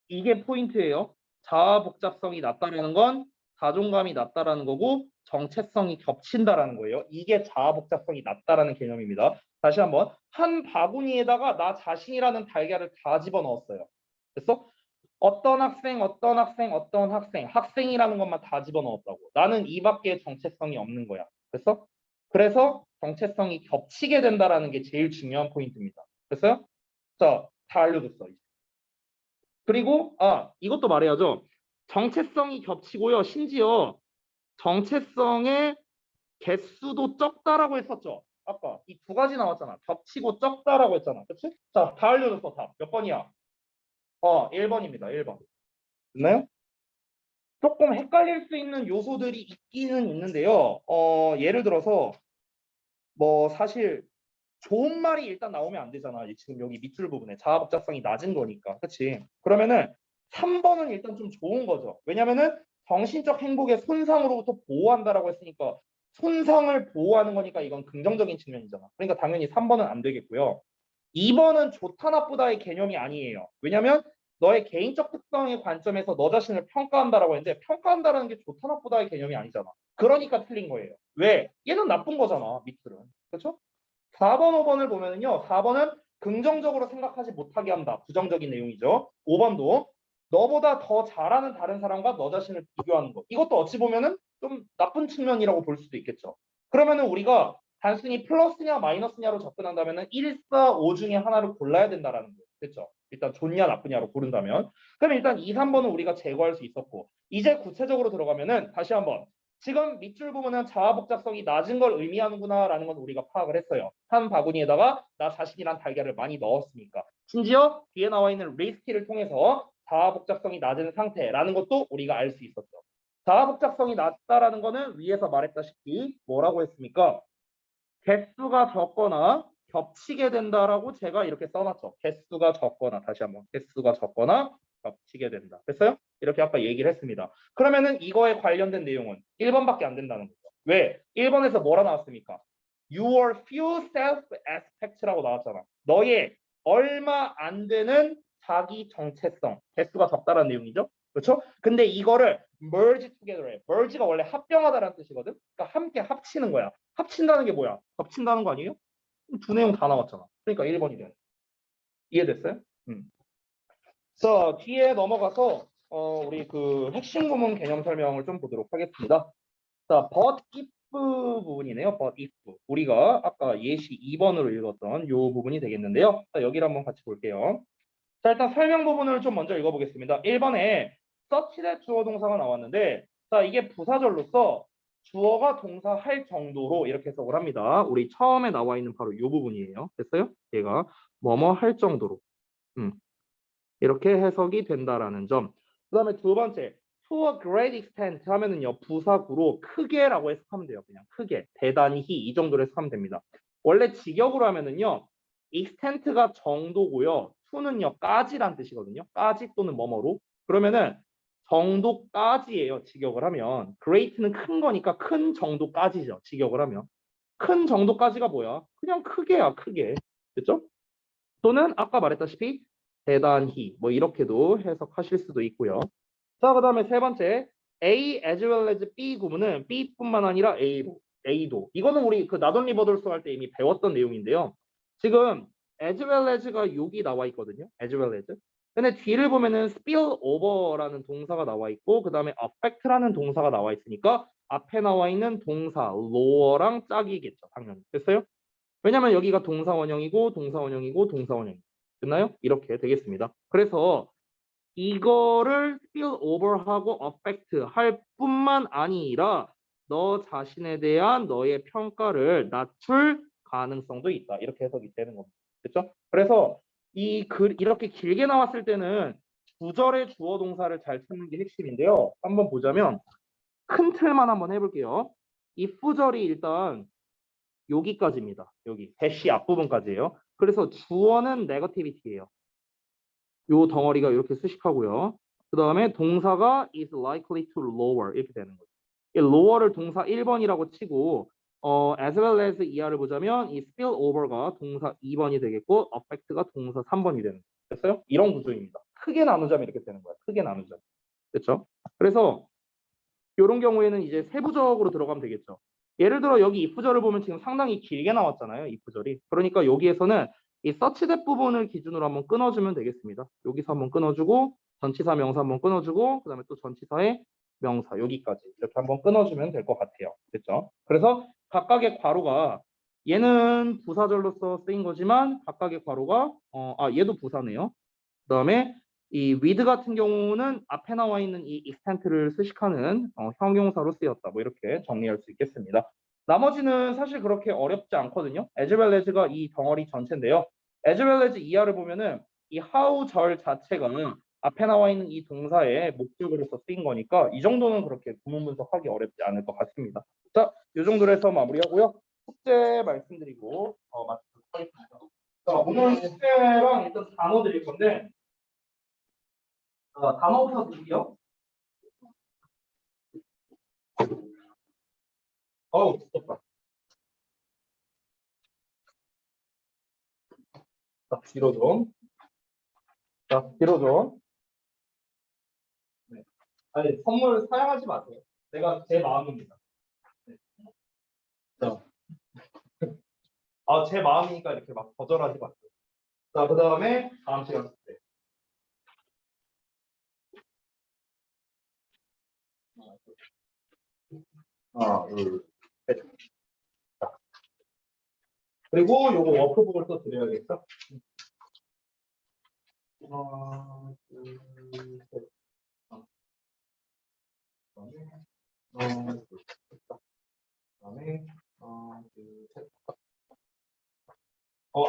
이게 포인트예요. 자아 복잡성이 낮다라는 건 자존감이 낮다라는 거고 정체성이 겹친다라는 거예요. 이게 자아 복잡성이 낮다라는 개념입니다. 다시 한번 한 바구니에다가 나 자신이라는 달걀을 다 집어넣었어요. 됐어? 어떤 학생, 어떤 학생, 어떤 학생, 학생이라는 것만 다 집어넣었다고. 나는 이 밖에 정체성이 없는 거야. 됐어? 그래서 정체성이 겹치게 된다라는 게 제일 중요한 포인트입니다. 됐어요? 자, 다 알려줬어. 이제. 그리고 이것도 말해야죠. 정체성이 겹치고요. 심지어 정체성의 개수도 적다라고 했었죠. 아까 이 두 가지 나왔잖아. 겹치고 적다라고 했잖아. 그치? 자, 다 알려줬어. 다. 몇 번이야? 1번입니다. 1번. 됐나요? 조금 헷갈릴 수 있는 요소들이 있기는 있는데요. 예를 들어서 뭐 사실 좋은 말이 일단 나오면 안 되잖아. 지금 여기 밑줄 부분에 자아 복잡성이 낮은 거니까. 그치? 그러면은 3번은 일단 좀 좋은 거죠. 왜냐면은 정신적 행복의 손상으로부터 보호한다라고 했으니까 손상을 보호하는 거니까 이건 긍정적인 측면이잖아. 그러니까 당연히 3번은 안 되겠고요. 2번은 좋다 나쁘다의 개념이 아니에요. 왜냐면 너의 개인적 특성의 관점에서 너 자신을 평가한다라고 했는데 평가한다라는 게 좋다 나쁘다의 개념이 아니잖아. 그러니까 틀린 거예요. 왜? 얘는 나쁜 거잖아. 밑줄은. 그렇죠? 4번, 5번을 보면은요. 4번은 긍정적으로 생각하지 못하게 한다. 부정적인 내용이죠. 5번도 너보다 더 잘하는 다른 사람과 너 자신을 비교하는 거. 이것도 어찌 보면은 좀 나쁜 측면이라고 볼 수도 있겠죠. 그러면은 우리가 단순히 플러스냐 마이너스냐로 접근한다면은 1, 4, 5 중에 하나를 골라야 된다라는 거예요. 됐죠? 일단 좋냐 나쁘냐로 고른다면. 그럼 일단 2, 3번은 우리가 제거할 수 있었고 이제 구체적으로 들어가면은 다시 한번 지금 밑줄 부분은 자아 복잡성이 낮은 걸 의미하는구나라는 건 우리가 파악을 했어요. 한 바구니에다가 나 자신이란 달걀을 많이 넣었으니까. 심지어 뒤에 나와 있는 리스트를 통해서 자아 복잡성이 낮은 상태라는 것도 우리가 알 수 있었죠. 자아 복잡성이 낮다라는 거는 위에서 말했다시피 뭐라고 했습니까? 개수가 적거나 겹치게 된다라고 제가 이렇게 써놨죠. 개수가 적거나 다시 한번 개수가 적거나 겹치게 된다. 됐어요? 이렇게 아까 얘기를 했습니다. 그러면은 이거에 관련된 내용은 1번밖에 안 된다는 거죠. 왜? 1번에서 뭐라 나왔습니까? Your few self aspects라고 나왔잖아. 너의 얼마 안 되는 자기 정체성, 개수가 적다라는 내용이죠. 그렇죠? 근데 이거를 merge together 해. merge가 원래 합병하다라는 뜻이거든. 그러니까 함께 합치는 거야. 합친다는 게 뭐야? 겹친다는 거 아니에요? 두 내용 다 나왔잖아. 그러니까 1번이 되는. 이해됐어요? 자, 뒤에 넘어가서 우리 그 핵심 구문 개념 설명을 좀 보도록 하겠습니다. 자, but if 부분이네요. but if. 우리가 아까 예시 2번으로 읽었던 이 부분이 되겠는데요. 자, 여기를 한번 같이 볼게요. 자, 일단 설명 부분을 좀 먼저 읽어보겠습니다. 1번에 such대 주어 동사가 나왔는데 자, 이게 부사절로서 주어가 동사 할 정도로 이렇게 해석을 합니다. 우리 처음에 나와 있는 바로 이 부분이에요. 됐어요? 얘가 뭐뭐 할 정도로 이렇게 해석이 된다라는 점. 그 다음에 두 번째 to a great extent 하면은요 부사구로 크게라고 해석하면 돼요. 그냥 크게 대단히 이 정도로 해석하면 됩니다. 원래 직역으로 하면은요 extent가 정도고요. to는요 까지란 뜻이거든요. 까지 또는 뭐뭐로. 그러면은 정도까지예요. 직역을 하면 great는 큰 거니까 큰 정도까지죠. 직역을 하면 큰 정도까지가 뭐야? 그냥 크게야 크게. 됐죠? 또는 아까 말했다시피 대단히 뭐 이렇게도 해석하실 수도 있고요. 자, 그 다음에 세 번째 A as well as B 구문은 B뿐만 아니라 A도 이거는 우리 그 나돈 리버돌스 할 때 이미 배웠던 내용인데요. 지금 as well as가 여기 나와 있거든요. as well as. 근데 뒤를 보면은 spill over라는 동사가 나와 있고 그 다음에 affect라는 동사가 나와 있으니까 앞에 나와 있는 동사 lower랑 짝이겠죠. 당연히. 됐어요? 왜냐면 여기가 동사 원형이고 동사 원형이고 동사 원형이고 됐나요? 이렇게 되겠습니다. 그래서 이거를 spill over하고 affect 할 뿐만 아니라 너 자신에 대한 너의 평가를 낮출 가능성도 있다. 이렇게 해석이 되는 겁니다. 그렇죠? 그래서 이 글 이렇게 길게 나왔을 때는 구절의 주어 동사를 잘 찾는 게 핵심인데요. 한번 보자면 큰 틀만 한번 해볼게요. 이 구절이 일단 여기까지입니다. 여기 대시 앞부분까지예요. 그래서 주어는 네거티비티예요. 요 덩어리가 이렇게 수식하고요. 그 다음에 동사가 is likely to lower 이렇게 되는 거죠. 이 lower를 동사 1번이라고 치고 as well as 이하를 보자면 이 spill over가 동사 2번이 되겠고 affect가 동사 3번이 되는 거예요. 됐어요? 이런 구조입니다. 크게 나누자면 이렇게 되는 거야. 크게 나누자면. 그렇죠? 그래서 이런 경우에는 이제 세부적으로 들어가면 되겠죠. 예를 들어 여기 if 절을 보면 지금 상당히 길게 나왔잖아요. if 절이. 그러니까 여기에서는 이 search that 부분을 기준으로 한번 끊어주면 되겠습니다. 여기서 한번 끊어주고 전치사 명사 한번 끊어주고 그다음에 또 전치사의 명사 여기까지 이렇게 한번 끊어주면 될 것 같아요. 됐죠? 그래서 각각의 괄호가 얘는 부사절로서 쓰인 거지만 각각의 괄호가 얘도 부사네요. 그다음에 이 with 같은 경우는 앞에 나와 있는 이 extent를 수식하는 형용사로 쓰였다. 뭐 이렇게 정리할 수 있겠습니다. 나머지는 사실 그렇게 어렵지 않거든요. as well as가 이 덩어리 전체인데요. as well as 이하를 보면은 이 how 절 자체가 앞에 나와 있는 이 동사의 목적으로서 쓰인 거니까 이 정도는 그렇게 구문 분석하기 어렵지 않을 것 같습니다. 자, 이 정도로 해서 마무리하고요. 숙제 말씀드리고 마치도록 하겠습니다. 자, 오늘 숙제랑 일단 단어 드릴 건데 단어부터 드릴게요. 어우, 두껍다. 자, 뒤로 좀. 자, 뒤로 좀. 네. 아니, 선물 사양하지 마세요. 제가 제 마음입니다. 네. 자, 제 마음이니까 이렇게 막 거절하지 마세요. 자, 그 다음에 다음 시간 숙제. 하나, 둘, 셋. 자, 그리고 요거 워크북을 또 드려야겠죠? 하나, 둘, 셋. 그다음에 둘, 셋. 그다음에 하나, 둘, 셋.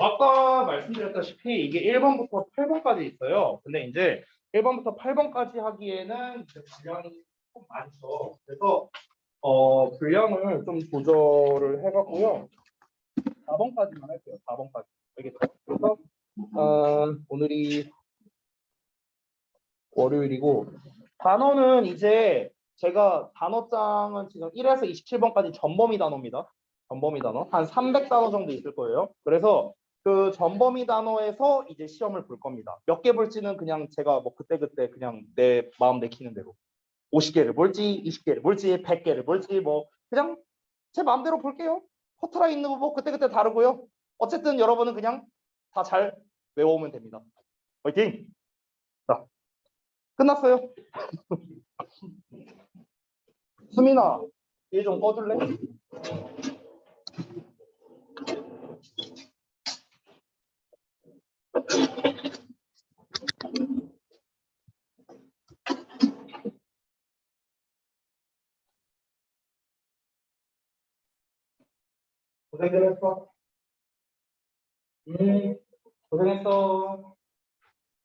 아까 말씀드렸다시피 이게 1번부터 8번까지 있어요. 근데 이제 1번부터 8번까지 하기에는 이제 분량이 좀 많죠. 그래서 분량을 좀 조절을 해갖고요. 4번까지만 할게요. 4번까지. 알겠죠? 그래서 오늘이 월요일이고 단어는 이제 제가 단어장은 지금 1에서 27번까지 전범위 단어입니다. 전범위 단어 한 300단어 정도 있을 거예요. 그래서 그 전범위 단어에서 이제 시험을 볼 겁니다. 몇 개 볼지는 그냥 제가 뭐 그때그때 그냥 내 마음 내키는 대로 50개를 볼지 20개를 볼지 100개를 볼지 뭐 그냥 제 마음대로 볼게요. 커트라인 있는 거 그때그때 다르고요. 어쨌든 여러분은 그냥 다 잘 외워오면 됩니다. 화이팅! 자, 끝났어요. 수민아, 얘 좀 꺼줄래? 고생들 했어. 고생했어.